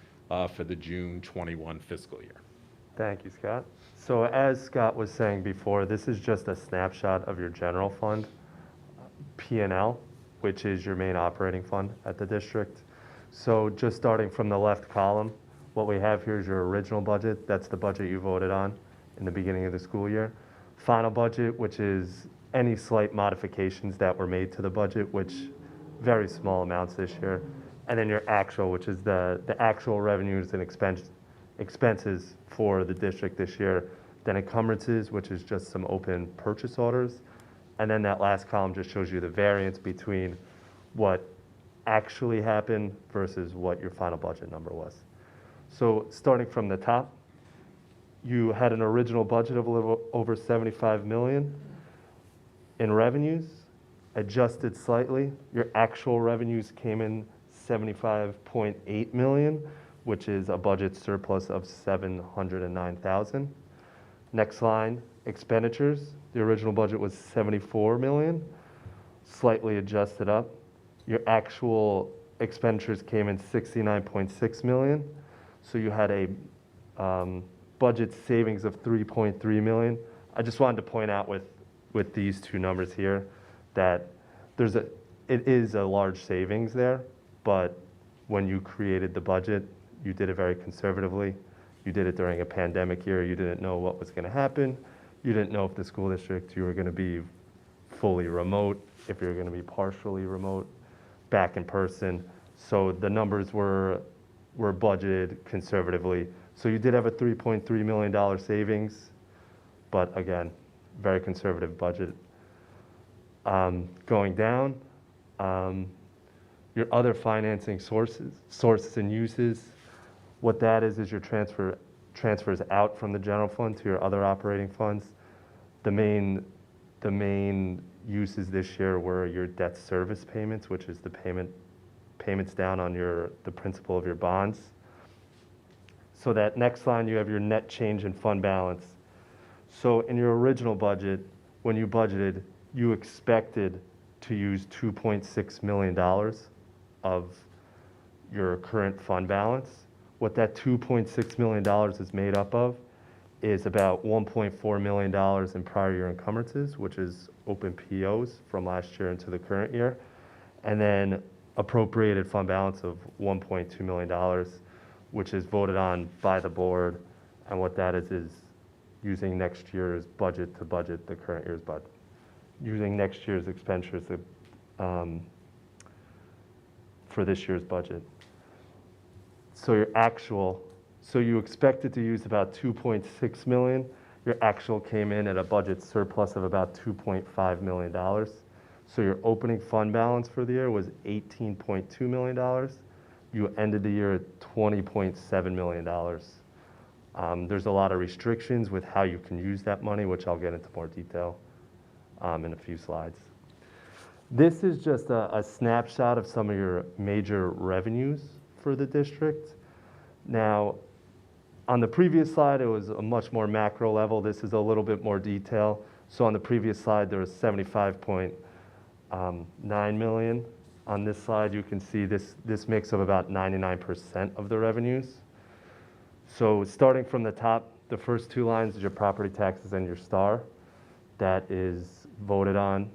for the June 21 fiscal year. Thank you, Scott. So as Scott was saying before, this is just a snapshot of your general fund P&L, which is your main operating fund at the district. So just starting from the left column, what we have here is your original budget. That's the budget you voted on in the beginning of the school year. Final budget, which is any slight modifications that were made to the budget, which very small amounts this year. And then your actual, which is the actual revenues and expenses for the district this year. Then encumbrances, which is just some open purchase orders. And then that last column just shows you the variance between what actually happened versus what your final budget number was. So starting from the top, you had an original budget of a little over 75 million in revenues, adjusted slightly. Your actual revenues came in 75.8 million, which is a budget surplus of 709,000. Next line, expenditures. The original budget was 74 million, slightly adjusted up Your actual expenditures came in 69.6 million. So you had a budget savings of 3.3 million. I just wanted to point out with these two numbers here that it is a large savings there, but when you created the budget, you did it very conservatively. You did it during a pandemic year. You didn't know what was going to happen. You didn't know if the school district, you were going to be fully remote, if you were going to be partially remote, back in person. So the numbers were budgeted conservatively. So you did have a $3.3 million savings, but again, very conservative budget. Going down, your other financing sources and uses. What that is your transfers out from the general fund to your other operating funds. The main uses this year were your debt service payments, which is the payments down on the principal of your bonds. So that next line, you have your net change in fund balance. So in your original budget, when you budgeted, you expected to use $2.6 million of your current fund balance. What that $2.6 million is made up of is about $1.4 million in prior year encumbrances, which is open POs from last year into the current year, and then appropriated fund balance of $1.2 million, which is voted on by the board. And what that is using next year's budget to budget the current year's budget, using next year's expenditures for this year's budget. So you expected to use about 2.6 million. Your actual came in at a budget surplus of about $2.5 million. So your opening fund balance for the year was $18.2 million. You ended the year at $20.7 million. There's a lot of restrictions with how you can use that money, which I'll get into more detail in a few slides. This is just a snapshot of some of your major revenues for the district. Now, on the previous slide, it was a much more macro level. This is a little bit more detail. So on the previous slide, there was 75.9 million. On this slide, you can see this makes up about 99% of the revenues. So starting from the top, the first two lines is your property taxes and your star. That is voted on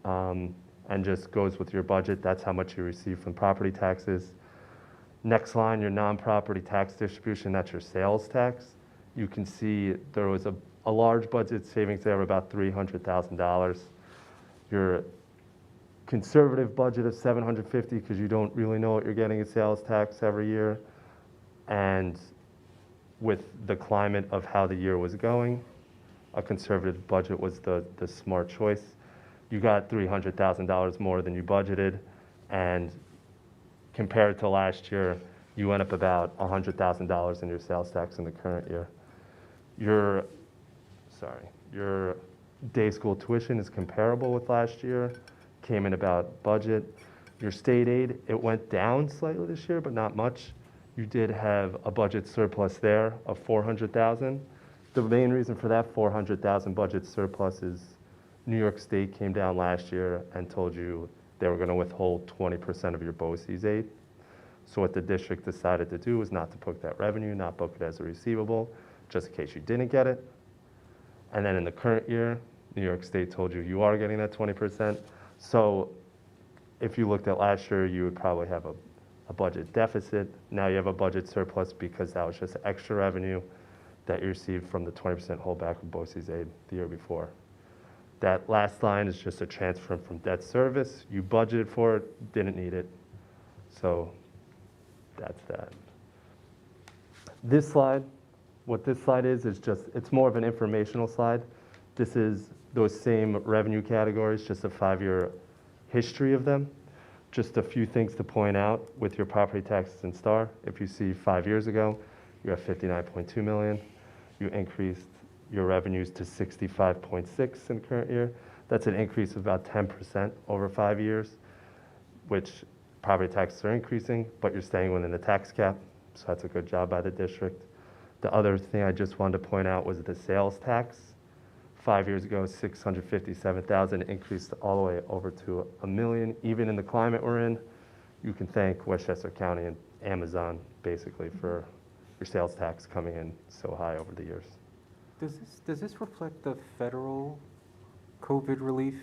and just goes with your budget. That's how much you receive from property taxes. Next line, your non-property tax distribution, that's your sales tax. You can see there was a large budget savings there of about $300,000. Your conservative budget of $750 because you don't really know what you're getting in sales tax every year. And with the climate of how the year was going, a conservative budget was the smart choice. You got $300,000 more than you budgeted, and compared to last year, you went up about $100,000 in your sales tax in the current year. Your day school tuition is comparable with last year, came in about budget. Your state aid, it went down slightly this year, but not much. You did have a budget surplus there of $400,000. The main reason for that $400,000 budget surplus is New York State came down last year and told you they were going to withhold 20% of your BOCES aid. So what the district decided to do was not to book that revenue, not book it as a receivable, just in case you didn't get it. And then in the current year, New York State told you you are getting that 20%. So if you looked at last year, you would probably have a budget deficit. Now you have a budget surplus because that was just extra revenue that you received from the 20% holdback of BOCES aid the year before. That last line is just a transfer from debt service. You budgeted for it, didn't need it. So that's that. This slide, what this slide is just, it's more of an informational slide. This is those same revenue categories, just a 5-year history of them. Just a few things to point out with your property taxes and star. If you see 5 years ago, you have 59.2 million. You increased your revenues to 65.6 in the current year. That's an increase of about 10% over 5 years, which property taxes are increasing, but you're staying within the tax cap, so that's a good job by the district. The other thing I just wanted to point out was the sales tax 5 years ago, 657,000, increased all the way over to 1 million. Even in the climate we're in, you can thank Westchester County and Amazon basically for your sales tax coming in so high over the years. Does this reflect the federal COVID relief?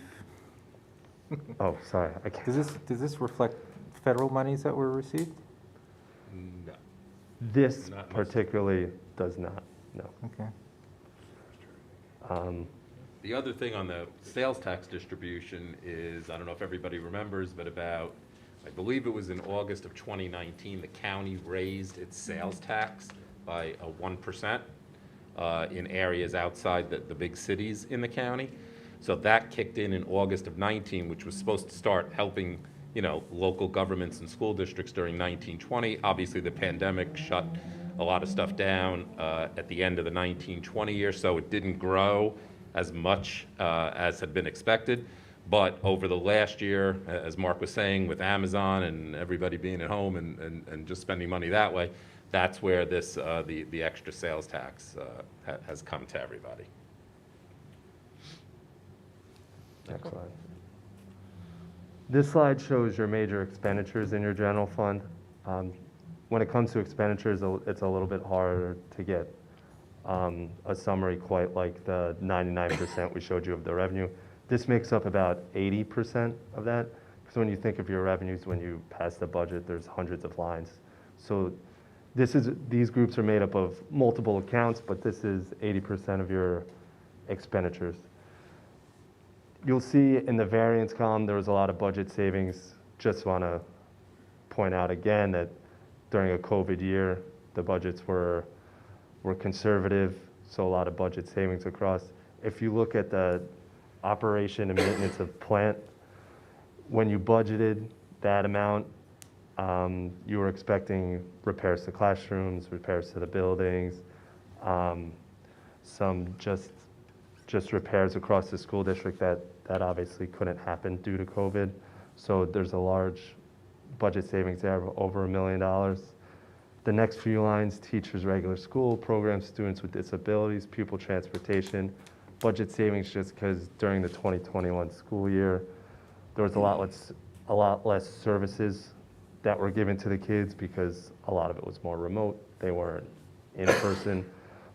Oh, sorry, I can't. Does this reflect federal monies that were received? No. This Not much. particularly does not, no. Okay. The other thing on the sales tax distribution is, I don't know if everybody remembers, but about, I believe it was in August of 2019, the county raised its sales tax by 1% in areas outside the big cities in the county. So that kicked in August of 19, which was supposed to start helping, local governments and school districts during 1920. Obviously, the pandemic shut a lot of stuff down at the end of the 1920 year, so it didn't grow as much as had been expected. But over the last year, as Mark was saying, with Amazon and everybody being at home and just spending money that way, that's where this the extra sales tax has come to everybody. Next slide. This slide shows your major expenditures in your general fund. When it comes to expenditures, it's a little bit harder to get a summary quite like the 99% we showed you of the revenue. This makes up about 80% of that, because when you think of your revenues, when you pass the budget, there's hundreds of lines. So these groups are made up of multiple accounts, but this is 80% of your expenditures. You'll see in the variance column, there was a lot of budget savings. Just want to point out again that during a COVID year, the budgets were conservative, so a lot of budget savings across. If you look at the operation and maintenance of plant, when you budgeted that amount, you were expecting repairs to classrooms, repairs to the buildings, some just repairs across the school district that obviously couldn't happen due to COVID. So there's a large budget savings there of over $1 million. The next few lines, teachers, regular school, programs, students with disabilities, pupil transportation, budget savings just because during the 2021 school year, there was a lot less services that were given to the kids because a lot of it was more remote. They weren't in person.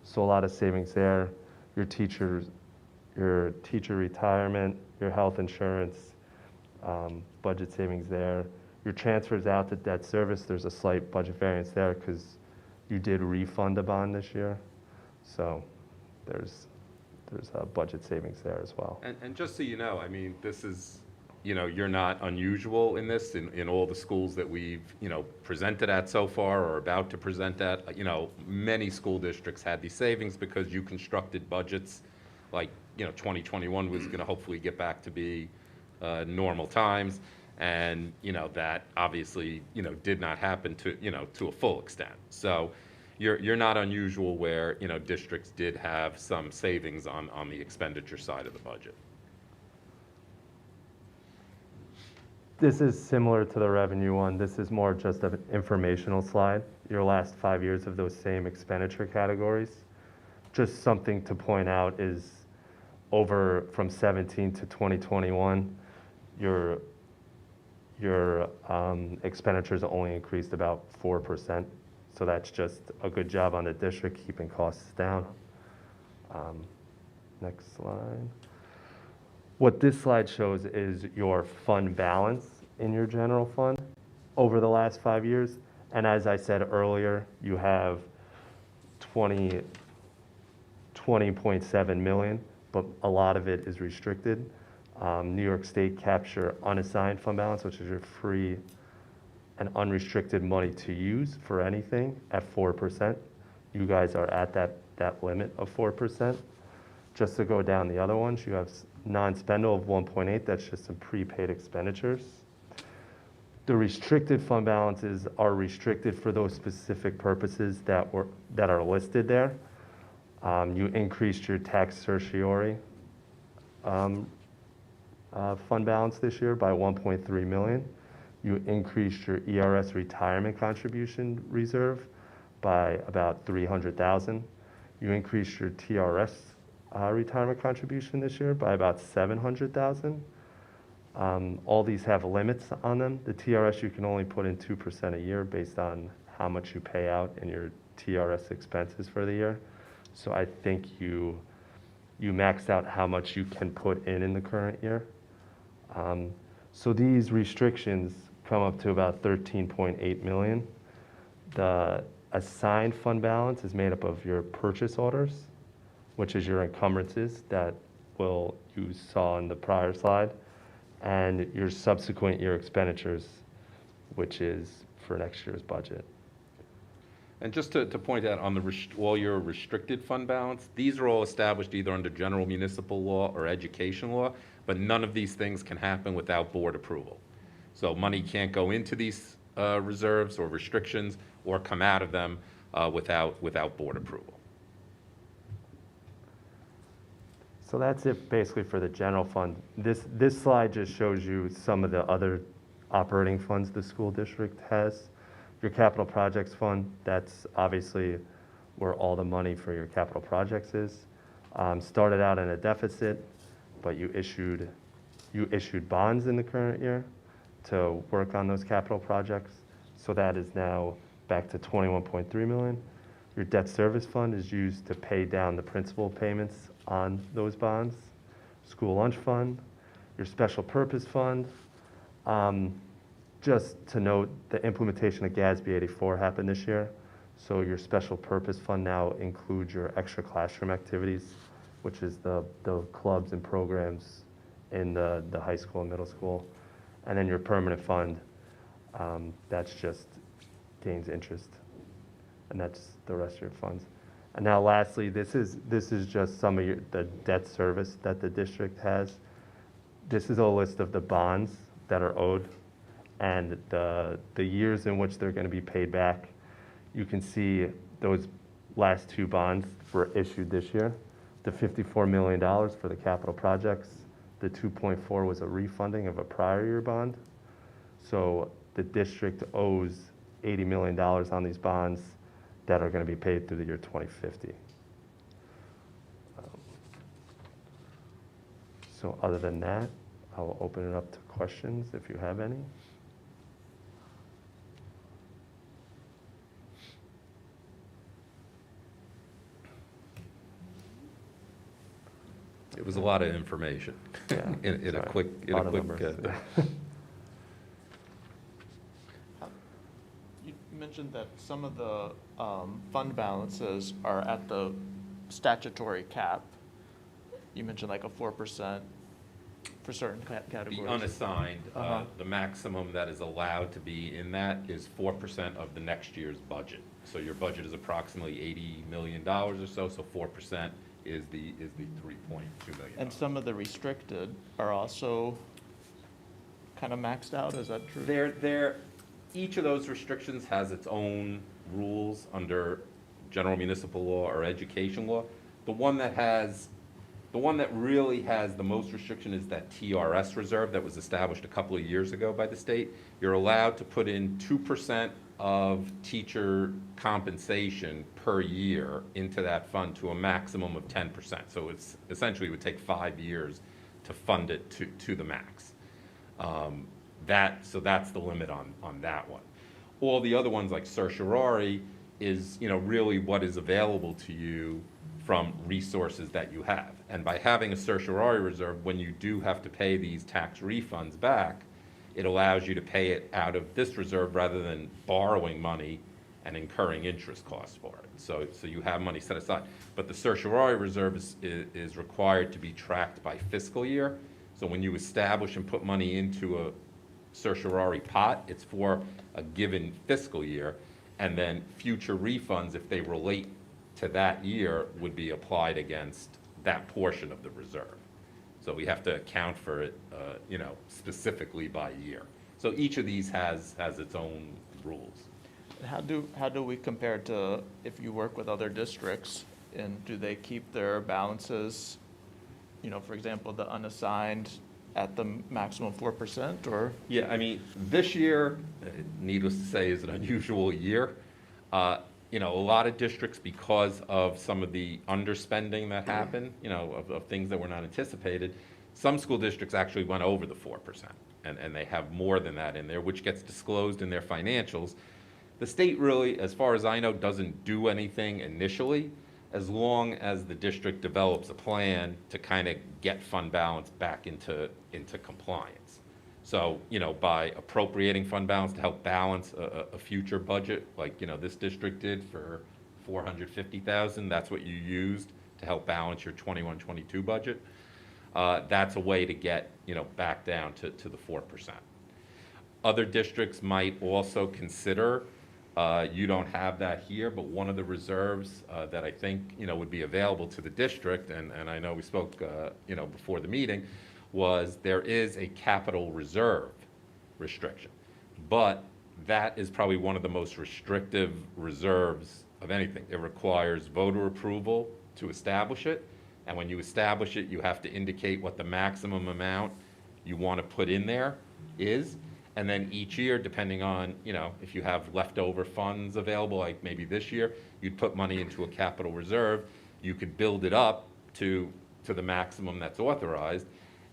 So a lot of savings there. Your teacher retirement, your health insurance, budget savings there. Your transfers out to debt service, there's a slight budget variance there because you did refund a bond this year. So there's a budget savings there as well. And just so you know, I mean, this is, you're not unusual in this, in all the schools that we've, presented at so far or about to present at. Many school districts had these savings because you constructed budgets like, 2021 was going to hopefully get back to be normal times. And, that obviously, did not happen to a full extent. So you're not unusual where, districts did have some savings on the expenditure side of the budget. This is similar to the revenue one. This is more just an informational slide, your last 5 years of those same expenditure categories. Just something to point out is from 17 to 2021, your expenditures only increased about 4%. So that's just a good job on the district keeping costs down. Next slide. What this slide shows is your fund balance in your general fund over the last 5 years. And as I said earlier, you have 20.7 million, but a lot of it is restricted. New York State caps your unassigned fund balance, which is your free and unrestricted money to use for anything at 4%. You guys are at that limit of 4%. Just to go down the other ones, you have non-spendable of 1.8, that's just some prepaid expenditures. The restricted fund balances are restricted for those specific purposes that are listed there. You increased your tax certiorari fund balance this year by 1.3 million. You increased your ERS retirement contribution reserve by about 300,000. You increased your TRS retirement contribution this year by about $700,000. All these have limits on them. The TRS, you can only put in 2% a year based on how much you pay out in your TRS expenses for the year. So I think you maxed out how much you can put in the current year. So these restrictions come up to about 13.8 million. The assigned fund balance is made up of your purchase orders, which is your encumbrances that you saw in the prior slide, and your subsequent year expenditures, which is for next year's budget. And just to point out, on all your restricted fund balance, these are all established either under general municipal law or education law, but none of these things can happen without board approval. So money can't go into these reserves or restrictions or come out of them without board approval. So that's it basically for the general fund. This slide just shows you some of the other operating funds the school district has. Your capital projects fund, that's obviously where all the money for your capital projects is. Started out in a deficit, but you issued bonds in the current year to work on those capital projects. So that is now back to 21.3 million. Your debt service fund is used to pay down the principal payments on those bonds. School lunch fund, your special purpose fund. Just to note, the implementation of GASB 84 happened this year. So your special purpose fund now includes your extra classroom activities, which is the clubs and programs in the high school and middle school. And then your permanent fund, that's just gains interest. And that's the rest of your funds. And now lastly, this is just some of the debt service that the district has. This is a list of the bonds that are owed and the years in which they're going to be paid back. You can see those last two bonds were issued this year. The $54 million for the capital projects. The 2.4 was a refunding of a prior year bond. So the district owes $80 million on these bonds that are going to be paid through the year 2050. So other than that, I will open it up to questions if you have any. It was a lot of information Yeah, in a sorry. quick, Lot of numbers. You mentioned that some of the fund balances are at the statutory cap. You mentioned like a 4% for certain categories. The unassigned, Uh-huh. the maximum that is allowed to be in that is 4% of the next year's budget. So your budget is approximately $80 million or so 4% is the 3.2 million. And some of the restricted are also kind of maxed out, is that true? Each of those restrictions has its own rules under general municipal law or education law. The one that really has the most restriction is that TRS reserve that was established a couple of years ago by the state. You're allowed to put in 2% of teacher compensation per year into that fund to a maximum of 10%. So it's essentially, it would take 5 years to fund it to the max. So that's the limit on that one. All the other ones like certiorari is, really what is available to you from resources that you have. And by having a certiorari reserve, when you do have to pay these tax refunds back, it allows you to pay it out of this reserve rather than borrowing money and incurring interest costs for it. So you have money set aside. But the certiorari reserve is required to be tracked by fiscal year. So when you establish and put money into a certiorari pot, it's for a given fiscal year, and then future refunds, if they relate to that year, would be applied against that portion of the reserve. So we have to account for it, specifically by year. So each of these has its own rules. How do we compare to if you work with other districts, and do they keep their balances, for example, the unassigned at the maximum 4%, or? Yeah, this year, needless to say, is an unusual year. a lot of districts, because of some of the underspending that happened, of things that were not anticipated, some school districts actually went over the 4%, and they have more than that in there, which gets disclosed in their financials. The state really, as far as I know, doesn't do anything initially, as long as the district develops a plan to kind of get fund balance back into compliance. So, by appropriating fund balance to help balance a future budget, like, this district did for $450,000, that's what you used to help balance your 21-22 budget. That's a way to get, back down to the 4%. Other districts might also consider, you don't have that here, but one of the reserves that I think, would be available to the district, and I know we spoke, before the meeting, was there is a capital reserve restriction. But that is probably one of the most restrictive reserves of anything. It requires voter approval to establish it, and when you establish it, you have to indicate what the maximum amount you want to put in there is. And then each year, depending on, if you have leftover funds available, like maybe this year, you'd put money into a capital reserve. You could build it up to the maximum that's authorized.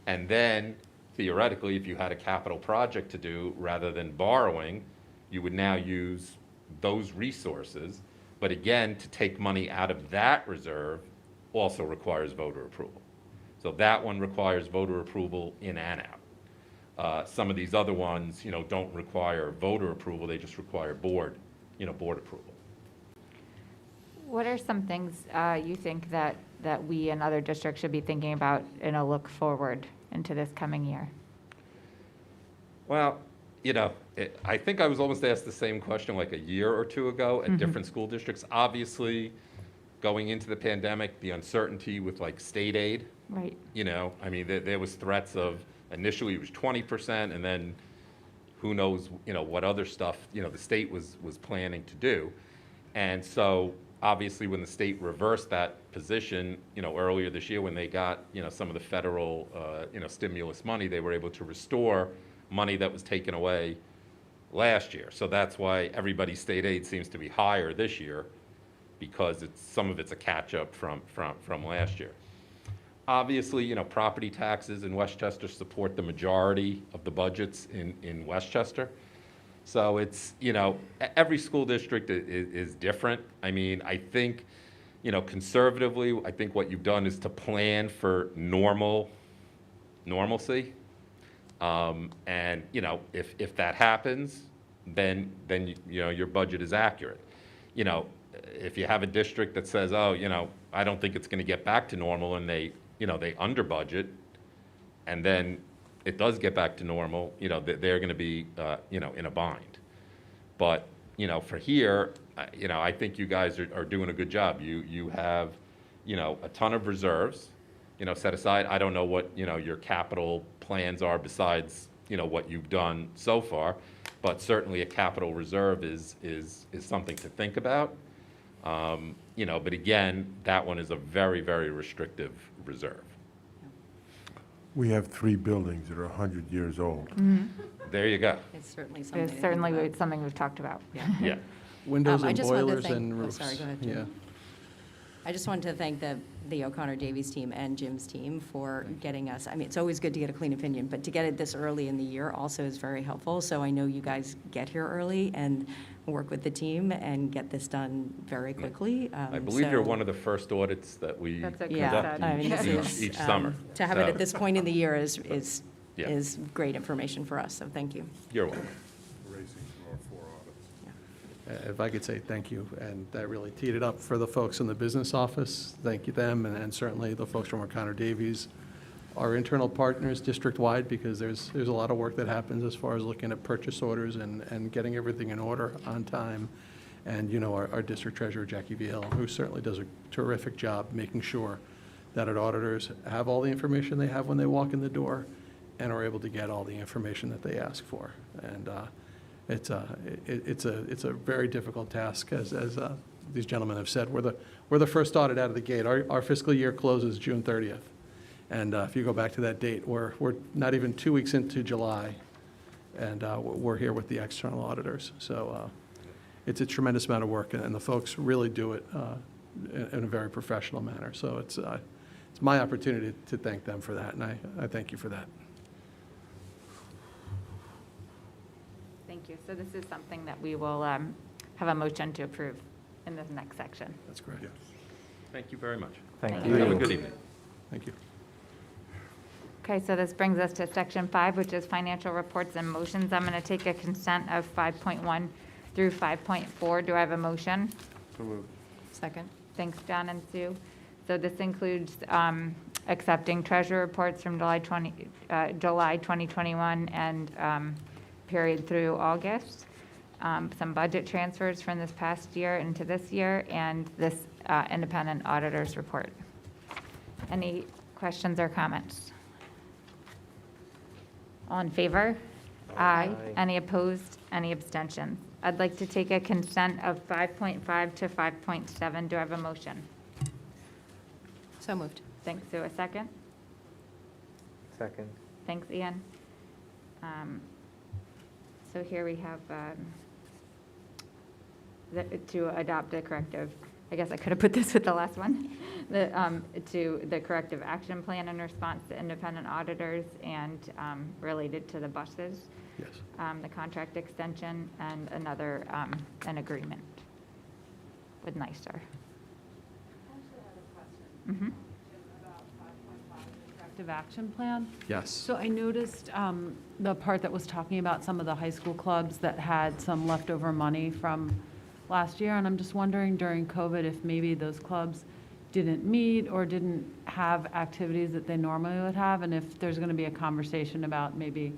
And then, theoretically, if you had a capital project to do, rather than borrowing, you would now use those resources. But again, to take money out of that reserve also requires voter approval. So that one requires voter approval in and out. Some of these other ones, don't require voter approval, they just require board approval. What are some things you think that we and other districts should be thinking about in a look forward into this coming year? Well, I think I was almost asked the same question like a year or two ago at different school districts. Obviously, going into the pandemic, the uncertainty with like state aid. Right. There was threats of, initially it was 20%, and then who knows, what other stuff, the state was planning to do. And so, obviously, when the state reversed that position, earlier this year when they got, some of the federal, stimulus money, they were able to restore money that was taken away last year. So that's why everybody's state aid seems to be higher this year, because some of it's a catch-up from last year. Obviously, property taxes in Westchester support the majority of the budgets in Westchester. So it's, every school district is different. I think, conservatively, I think what you've done is to plan for normalcy. And, if that happens, then your budget is accurate. If you have a district that says, oh, I don't think it's going to get back to normal, and they under budget, and then it does get back to normal, they're going to be, in a bind. But, for here, I think you guys are doing a good job. You have, a ton of reserves, set aside. I don't know what, your capital plans are besides, what you've done so far, but certainly a capital reserve is something to think about. But again, that one is a very, very restrictive reserve. We have 3 buildings that are 100 years old. There you go. It's certainly something. It's certainly something we've talked about. Yeah. Windows I and just wanted to boilers thank- and oh, roofs. sorry, go ahead, Jim. Yeah. I just wanted to thank the O'Connor Davies team and Jim's team for getting us, it's always good to get a clean opinion, but to get it this early in the year also is very helpful. So I know you guys get here early and work with the team and get this done very quickly. I believe you're one of the first audits that we That's what conduct Chris said. this is, each summer. To have it So, at this point in the year is Yeah. great information for us, so thank you. You're welcome. Racing for 4 audits. If I could say thank you, and that really teed it up for the folks in the business office. Thank you them, and certainly the folks from O'Connor Davies, our internal partners district-wide, because there's a lot of work that happens as far as looking at purchase orders and getting everything in order on time. And, our district treasurer, Jackie Viel, who certainly does a terrific job making sure that our auditors have all the information they have when they walk in the door and are able to get all the information that they ask for. And it's a very difficult task, as these gentlemen have said. We're the first audit out of the gate. Our fiscal year closes June 30th. And if you go back to that date, we're not even 2 weeks into July, and we're here with the external auditors. So it's a tremendous amount of work, and the folks really do it in a very professional manner. So it's my opportunity to thank them for that, and I thank you for that. Thank you. So this is something that we will have a motion to approve in this next section. That's correct. Yes. Thank you very much. Thank Thank you. you. Have a good evening. Thank you. Okay, so this brings us to section 5, which is financial reports and motions. I'm going to take a consent of 5.1 through 5.4. Do I have a motion? So moved. Second? Thanks, John and Sue. So this includes accepting treasury reports from July 2021 and period through August, some budget transfers from this past year into this year, and this independent auditor's report. Any questions or comments? All in favor? Aye. Any opposed? Any abstentions? I'd like to take a consent of 5.5 to 5.7. Do I have a motion? So moved. Thanks, Sue. A second? Second. Thanks, Ian. So here we have to adopt the corrective, I guess I could have put this with the last one, to the corrective action plan in response to independent auditors and related to the buses, Yes. the contract extension, and another, an agreement with NYSER. Mm-hmm. Corrective action plan. Yes. So I noticed the part that was talking about some of the high school clubs that had some leftover money from last year, and I'm just wondering during COVID if maybe those clubs didn't meet or didn't have activities that they normally would have, and if there's going to be a conversation about maybe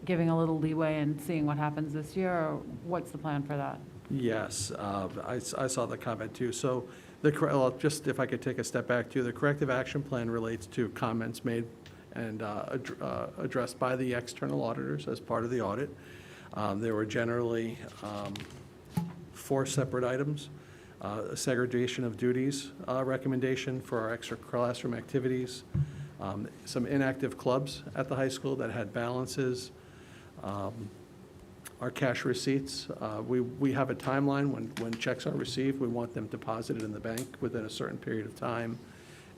giving a little leeway and seeing what happens this year, or what's the plan for that? Yes, I saw the comment too. So just if I could take a step back too, the corrective action plan relates to comments made and addressed by the external auditors as part of the audit. There were generally 4 separate items. A segregation of duties recommendation for our extra classroom activities, some inactive clubs at the high school that had balances, our cash receipts. We have a timeline when checks are received. We want them deposited in the bank within a certain period of time.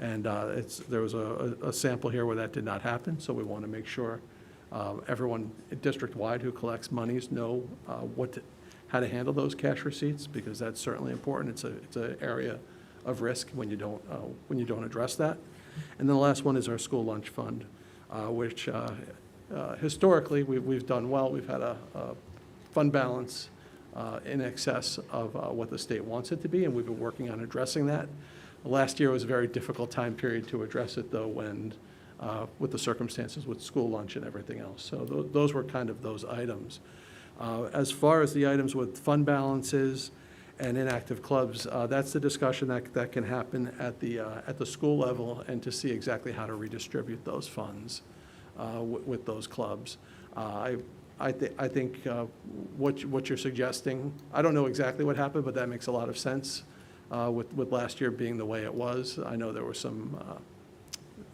And there was a sample here where that did not happen, so we want to make sure everyone district-wide who collects monies know how to handle those cash receipts, because that's certainly important. It's an area of risk when you don't address that. And then the last one is our school lunch fund, which historically we've done well. We've had a fund balance in excess of what the state wants it to be, and we've been working on addressing that. Last year was a very difficult time period to address it, though, when with the circumstances with school lunch and everything else. So those were kind of those items. As far as the items with fund balances and inactive clubs, that's the discussion that can happen at the school level, and to see exactly how to redistribute those funds with those clubs. I think what you're suggesting, I don't know exactly what happened, but that makes a lot of sense with last year being the way it was. I know there were some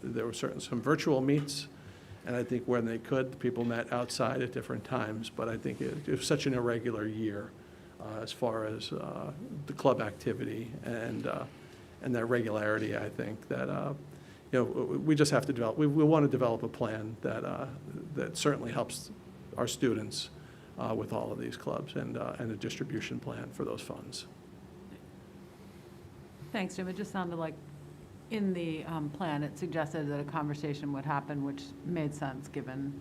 virtual meets, and I think when they could, people met outside at different times, but I think it was such an irregular year as far as the club activity and that regularity. I think that we just have to develop. We want to develop a plan that certainly helps our students with all of these clubs, and a distribution plan for those funds. Thanks, Jim. It just sounded like in the plan, it suggested that a conversation would happen, which made sense given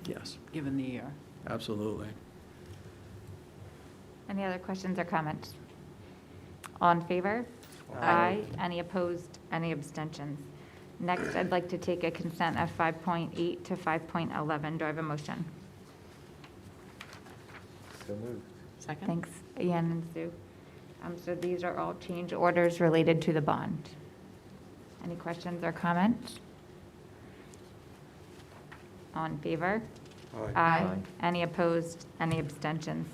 Yes, the year. absolutely. Any other questions or comments? All in favor? Aye. Any opposed? Any abstentions? Next, I'd like to take a consent of 5.8 to 5.11. Do I have a motion? So moved. Second? Thanks, Ian and Sue. So these are all change orders related to the bond. Any questions or comments? All in favor? Aye. Any opposed? Any abstentions?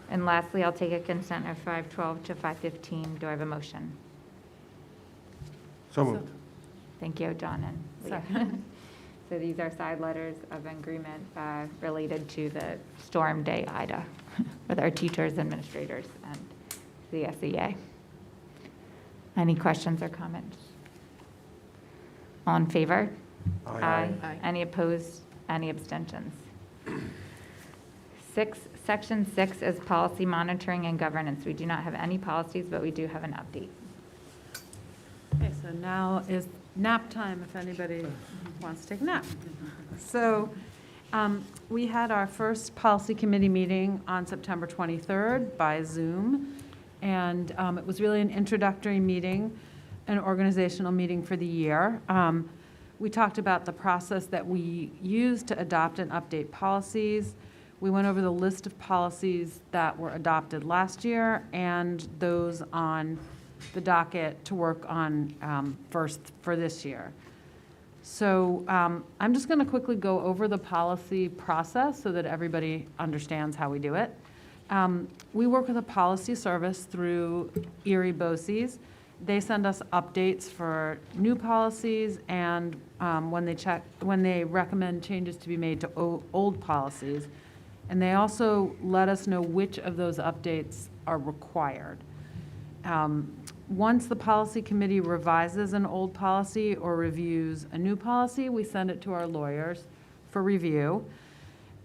And lastly, I'll take a consent of 5.12 to 5.15. Do I have a motion? So moved. Thank you, John and Leah. Second. So these are side letters of agreement related to the Storm Day Ida with our teachers, administrators, and the SEA. Any questions or comments? All in favor? Aye. Any opposed? Any abstentions? Section 6 is policy monitoring and governance. We do not have any policies, but we do have an update. Okay, so now is nap time, if anybody wants to take a nap. So we had our first policy committee meeting on September 23rd by Zoom, and it was really an introductory meeting, an organizational meeting for the year. We talked about the process that we use to adopt and update policies. We went over the list of policies that were adopted last year and those on the docket to work on first for this year. So I'm just going to quickly go over the policy process so that everybody understands how we do it. We work with a policy service through Erie BOCES. They send us updates for new policies and when they recommend changes to be made to old policies. And they also let us know which of those updates are required. Once the policy committee revises an old policy or reviews a new policy, we send it to our lawyers for review.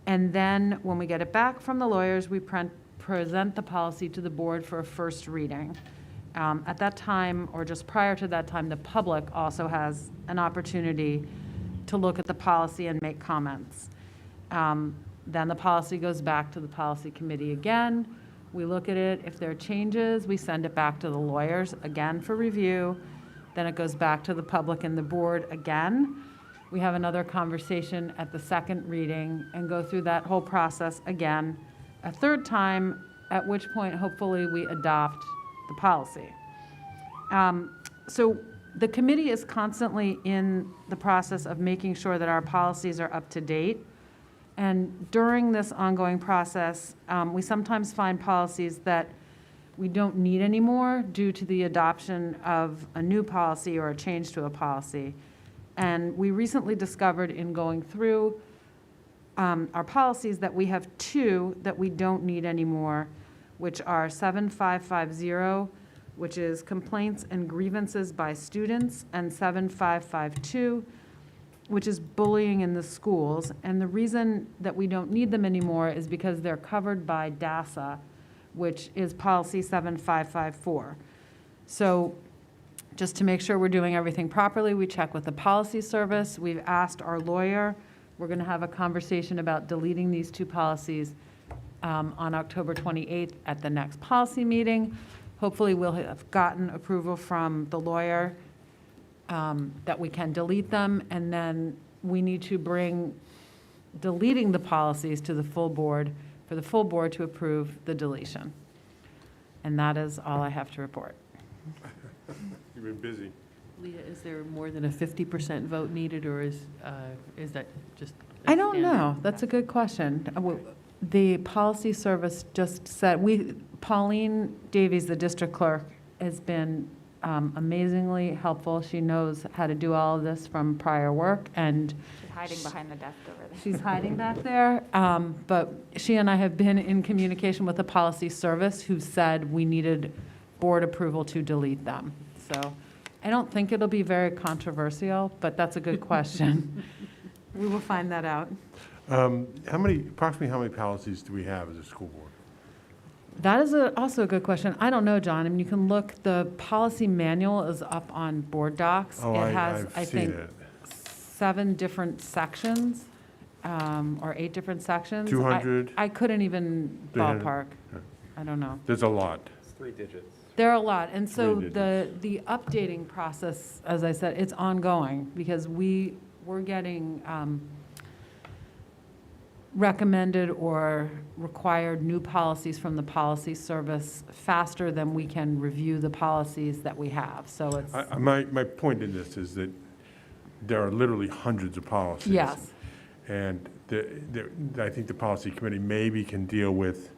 And then when we get it back from the lawyers, we present the policy to the board for a first reading. At that time, or just prior to that time, the public also has an opportunity to look at the policy and make comments. Then the policy goes back to the policy committee again. We look at it. If there are changes, we send it back to the lawyers again for review. Then it goes back to the public and the board again. We have another conversation at the second reading and go through that whole process again a third time, at which point hopefully we adopt the policy. So the committee is constantly in the process of making sure that our policies are up to date. And during this ongoing process, we sometimes find policies that we don't need anymore due to the adoption of a new policy or a change to a policy. And we recently discovered in going through our policies that we have two that we don't need anymore, which are 7550, which is complaints and grievances by students, and 7552, which is bullying in the schools. And the reason that we don't need them anymore is because they're covered by DASA, which is policy 7554. So just to make sure we're doing everything properly, we check with the policy service. We've asked our lawyer. We're going to have a conversation about deleting these two policies on October 28th at the next policy meeting. Hopefully we'll have gotten approval from the lawyer that we can delete them, and then we need to bring deleting the policies to the full board, for the full board to approve the deletion. And that is all I have to report. You've been busy. Leah, is there more than a 50% vote needed, or is that just? I don't know. That's a good question. The policy service just said, Pauline Davies, the district clerk, has been amazingly helpful. She knows how to do all of this from prior work, and She's hiding behind the desk over there. she's hiding back there. But she and I have been in communication with the policy service, who said we needed board approval to delete them. So I don't think it'll be very controversial, but that's a good question. We will find that out. Approximately how many policies do we have as a school board? That is also a good question. I don't know, John. I mean, you can look, the policy manual is up on board docs. Oh, It has, I've I seen think, it. 7 different sections, or 8 different sections. 200? I couldn't even 300? ballpark. Yeah. I don't know. There's a lot. It's 3 digits. There are a lot. And so Three the updating process, as I said, it's ongoing, because we're getting recommended or required new policies from the policy service faster than we can review the policies that we have. So it's, My point in this is that there are literally hundreds of policies. yes. And I think the policy committee maybe can deal with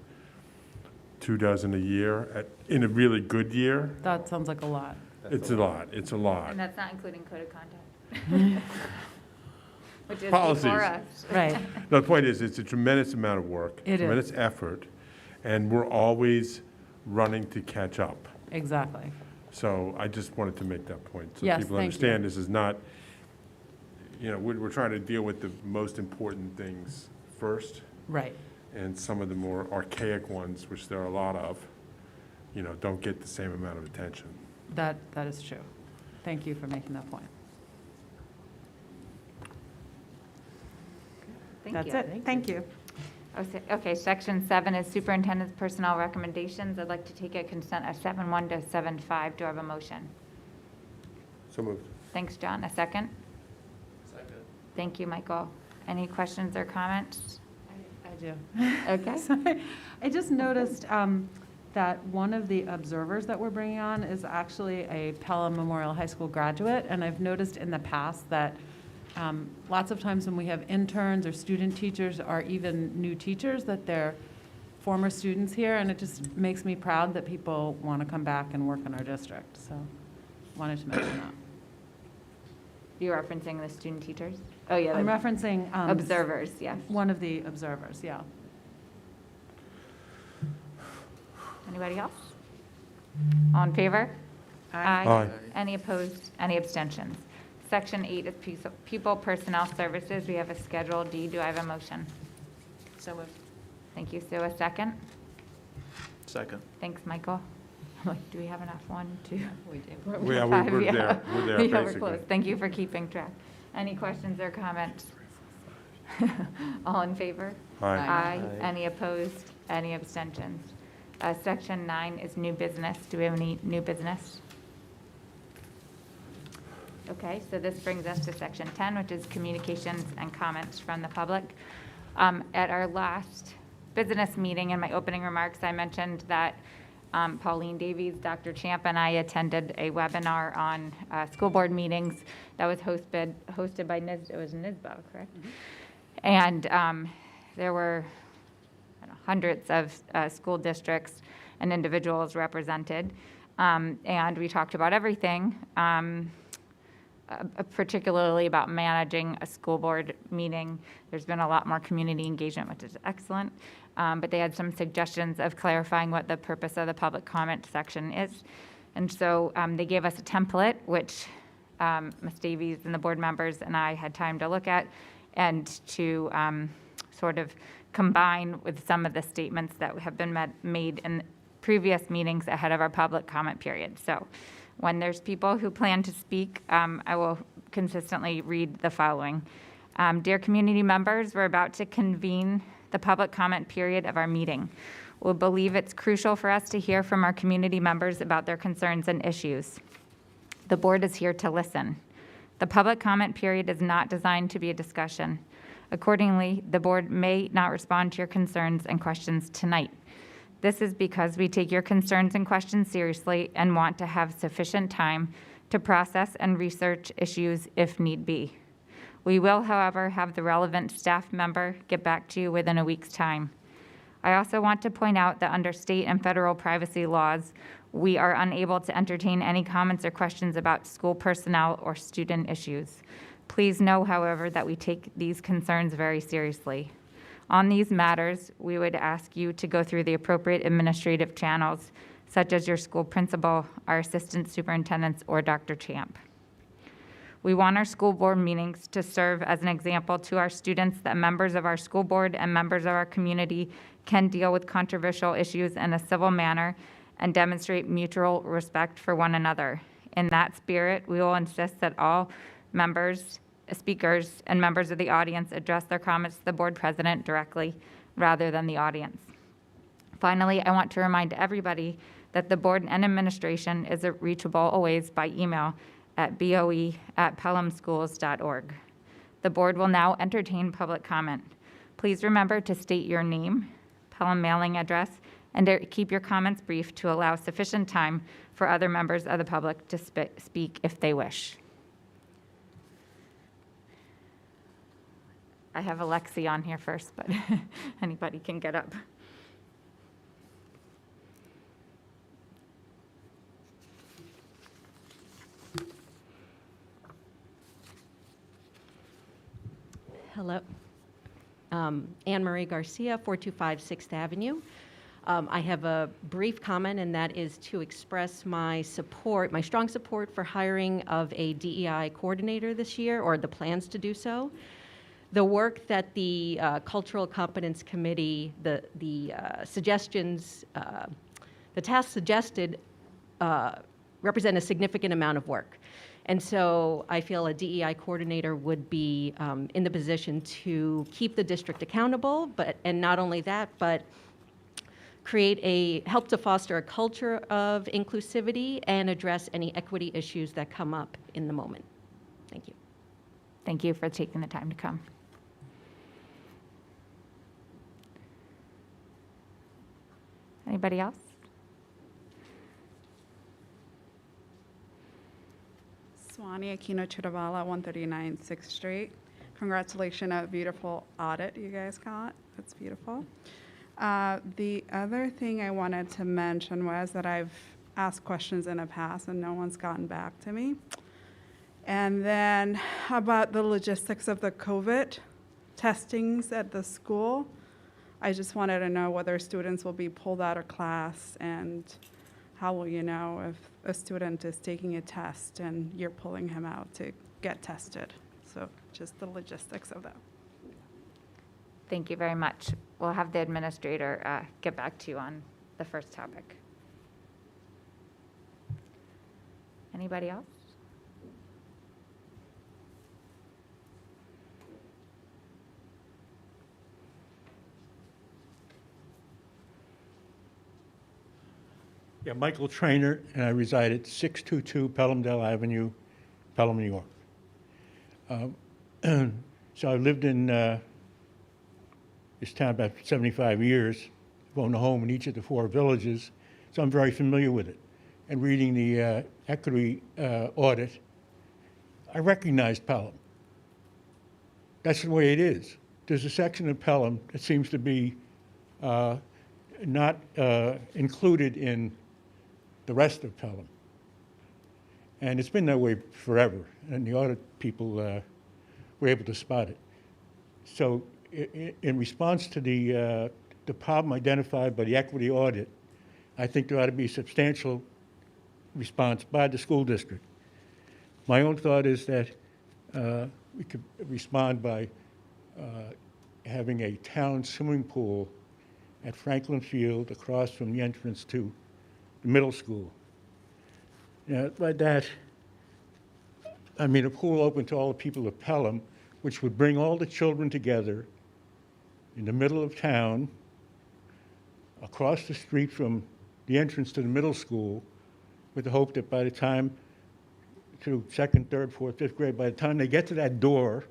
24 a year in a really good year. That sounds like a lot. It's a lot. It's a lot. And that's not including code of conduct. Which is policies. before us. Right. No, the point is, it's a tremendous amount of work. It is. Tremendous effort, and we're always running to catch up. Exactly. So I just wanted to make that point. Yes, So people thank you. understand this is not, we're trying to deal with the most important things first, Right. and some of the more archaic ones, which there are a lot of, don't get the same amount of attention. That is true. Thank you for making that point. Thank That's you. it. Thank you. Okay, section 7 is superintendent's personnel recommendations. I'd like to take a consent of 7.1 to 7.5. Do I have a motion? So moved. Thanks, John. A second? Second. Thank you, Michael. Any questions or comments? I do. Okay. Sorry. I just noticed that one of the observers that we're bringing on is actually a Pelham Memorial High School graduate, and I've noticed in the past that lots of times when we have interns or student teachers or even new teachers, that they're former students here, and it just makes me proud that people want to come back and work in our district, so wanted to mention that. You're referencing the student teachers? Oh, yeah. I'm the referencing observers, yeah. one of the observers, yeah. Anybody else? All in favor? Aye. Any opposed? Any abstentions? Section 8 is pupil personnel services. We have a Schedule D. Do I have a motion? So moved. Thank you, Sue. A second? Second. Thanks, Michael. I'm like, do we have enough? 1, 2, We do. Yeah, five, we're yeah. there. We're there, Yeah, we're basically. close. Thank you for keeping track. Any questions or comments? All in favor? Aye. Aye. Any opposed? Any abstentions? Section 9 is new business. Do we have any new business? Okay, so this brings us to section 10, which is communications and comments from the public. At our last business meeting, in my opening remarks, I mentioned that Pauline Davies, Dr. Champ, and I attended a webinar on school board meetings that was hosted by NISBA, correct? And there were hundreds of school districts and individuals represented. And we talked about everything, particularly about managing a school board meeting. There's been a lot more community engagement, which is excellent. But they had some suggestions of clarifying what the purpose of the public comment section is. And so they gave us a template, which Ms. Davies and the board members and I had time to look at and to sort of combine with some of the statements that have been made in previous meetings ahead of our public comment period. So when there's people who plan to speak, I will consistently read the following. Dear community members, we're about to convene the public comment period of our meeting. We believe it's crucial for us to hear from our community members about their concerns and issues. The board is here to listen. The public comment period is not designed to be a discussion. Accordingly, the board may not respond to your concerns and questions tonight. This is because we take your concerns and questions seriously and want to have sufficient time to process and research issues if need be. We will, however, have the relevant staff member get back to you within a week's time. I also want to point out that under state and federal privacy laws, we are unable to entertain any comments or questions about school personnel or student issues. Please know, however, that we take these concerns very seriously. On these matters, we would ask you to go through the appropriate administrative channels, such as your school principal, our assistant superintendents, or Dr. Champ. We want our school board meetings to serve as an example to our students that members of our school board and members of our community can deal with controversial issues in a civil manner and demonstrate mutual respect for one another. In that spirit, we will insist that all members, speakers, and members of the audience address their comments to the board president directly rather than the audience. Finally, I want to remind everybody that the board and administration is reachable always by email at boe@pelhamschools.org. The board will now entertain public comment. Please remember to state your name, Pelham mailing address, and to keep your comments brief to allow sufficient time for other members of the public to speak if they wish. I have Alexi on here first, but anybody can get up. Hello. Anne Marie Garcia, 425 6th Avenue. I have a brief comment, and that is to express my support, my strong support for hiring of a DEI coordinator this year, or the plans to do so. The work that the Cultural Competence Committee, the suggestions, the tasks suggested represent a significant amount of work. And so I feel a DEI coordinator would be in the position to keep the district accountable, and not only that, but help to foster a culture of inclusivity and address any equity issues that come up in the moment. Thank you. Thank you for taking the time to come. Anybody else? Swani Aquino Chiravala, 139 6th Street. Congratulations on a beautiful audit you guys got. That's beautiful. The other thing I wanted to mention was that I've asked questions in the past and no one's gotten back to me. And then about the logistics of the COVID testings at the school. I just wanted to know whether students will be pulled out of class, and how will you know if a student is taking a test and you're pulling him out to get tested? So just the logistics of that. Thank you very much. We'll have the administrator get back to you on the first topic. Anybody else? Yeah, Michael Trainer, and I reside at 622 Pelhamdale Avenue, Pelham, New York. So I've lived in this town about 75 years. I've owned a home in each of the 4 villages, so I'm very familiar with it. And reading the equity audit, I recognized Pelham. That's the way it is. There's a section of Pelham that seems to be not included in the rest of Pelham. And it's been that way forever, and the audit people were able to spot it. So in response to the problem identified by the equity audit, I think there ought to be a substantial response by the school district. My own thought is that we could respond by having a town swimming pool at Franklin Field across from the entrance to the middle school. By that, I mean a pool open to all the people of Pelham, which would bring all the children together in the middle of town, across the street from the entrance to the middle school, with the hope that by the time, through 2nd, 3rd, 4th, 5th grade, by the time they get to that door,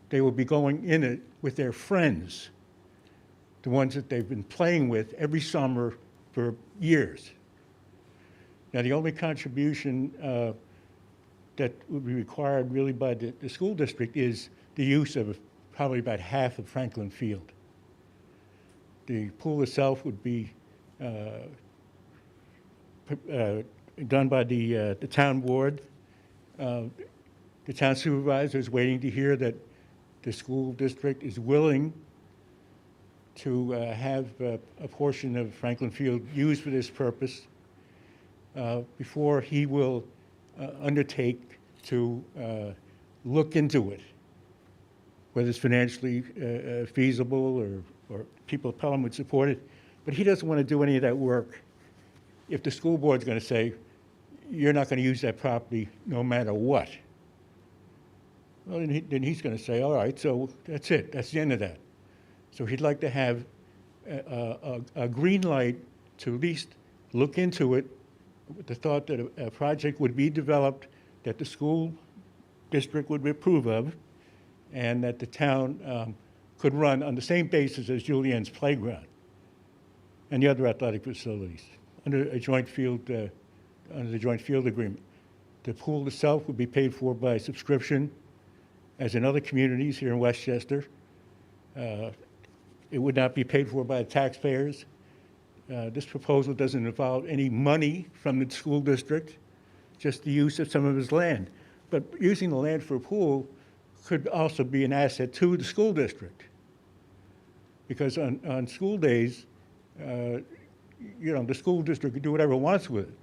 they will be going in it with their friends, the ones that they've been playing with every summer for years. Now, the only contribution that would be required really by the school district is the use of probably about half of Franklin Field. The pool itself would be done by the town board. The town supervisor is waiting to hear that the school district is willing to have a portion of Franklin Field used for this purpose before he will undertake to look into it, whether it's financially feasible or people of Pelham would support it. But he doesn't want to do any of that work if the school board's going to say, you're not going to use that property no matter what. Well, then he's going to say, all right, so that's it. That's the end of that. So he'd like to have a green light to at least look into it with the thought that a project would be developed that the school district would approve of, and that the town could run on the same basis as Julienne's playground and the other athletic facilities under a joint field, under the joint field agreement. The pool itself would be paid for by subscription, as in other communities here in Westchester. It would not be paid for by the taxpayers. This proposal doesn't involve any money from the school district, just the use of some of his land. But using the land for a pool could also be an asset to the school district. Because on school days, the school district could do whatever it wants with it.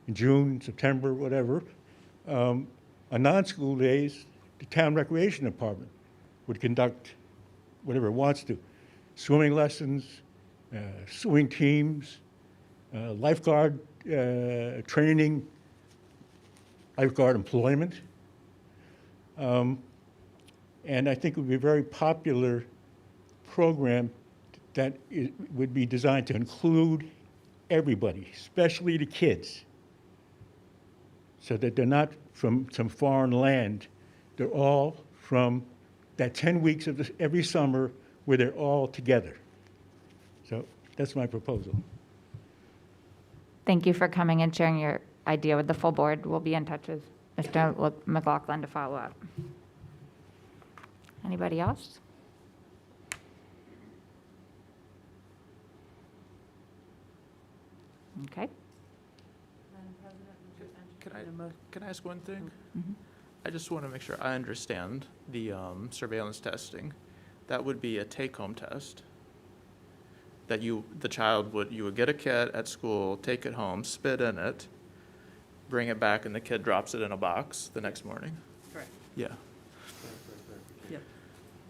In June, September, whatever. On non-school days, the town recreation department would conduct whatever it wants to. Swimming lessons, swimming teams, lifeguard training, lifeguard employment. And I think it would be a very popular program that would be designed to include everybody, especially the kids, so that they're not from some foreign land. They're all from that 10 weeks of every summer where they're all together. So that's my proposal. Thank you for coming and sharing your idea with the full board. We'll be in touch with Mr. McLaughlin to follow up. Anybody else? Okay. Can I ask one thing? Mhm. I just want to make sure I understand the surveillance testing. That would be a take-home test that you would get a kit at school, take it home, spit in it, bring it back, and the kid drops it in a box the next morning? Correct. Yeah. Yep.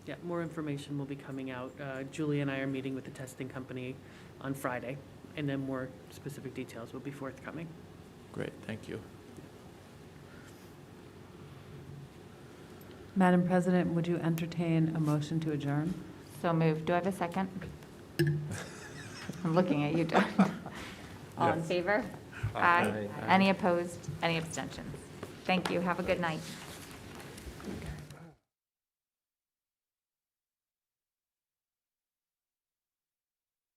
Yeah, more information will be coming out. Julie and I are meeting with the testing company on Friday, and then more specific details will be forthcoming. Great, thank you. Madam President, would you entertain a motion to adjourn? So moved. Do I have a second? I'm looking at you, John. All in favor? Aye. Any opposed? Any abstentions? Thank you. Have a good night.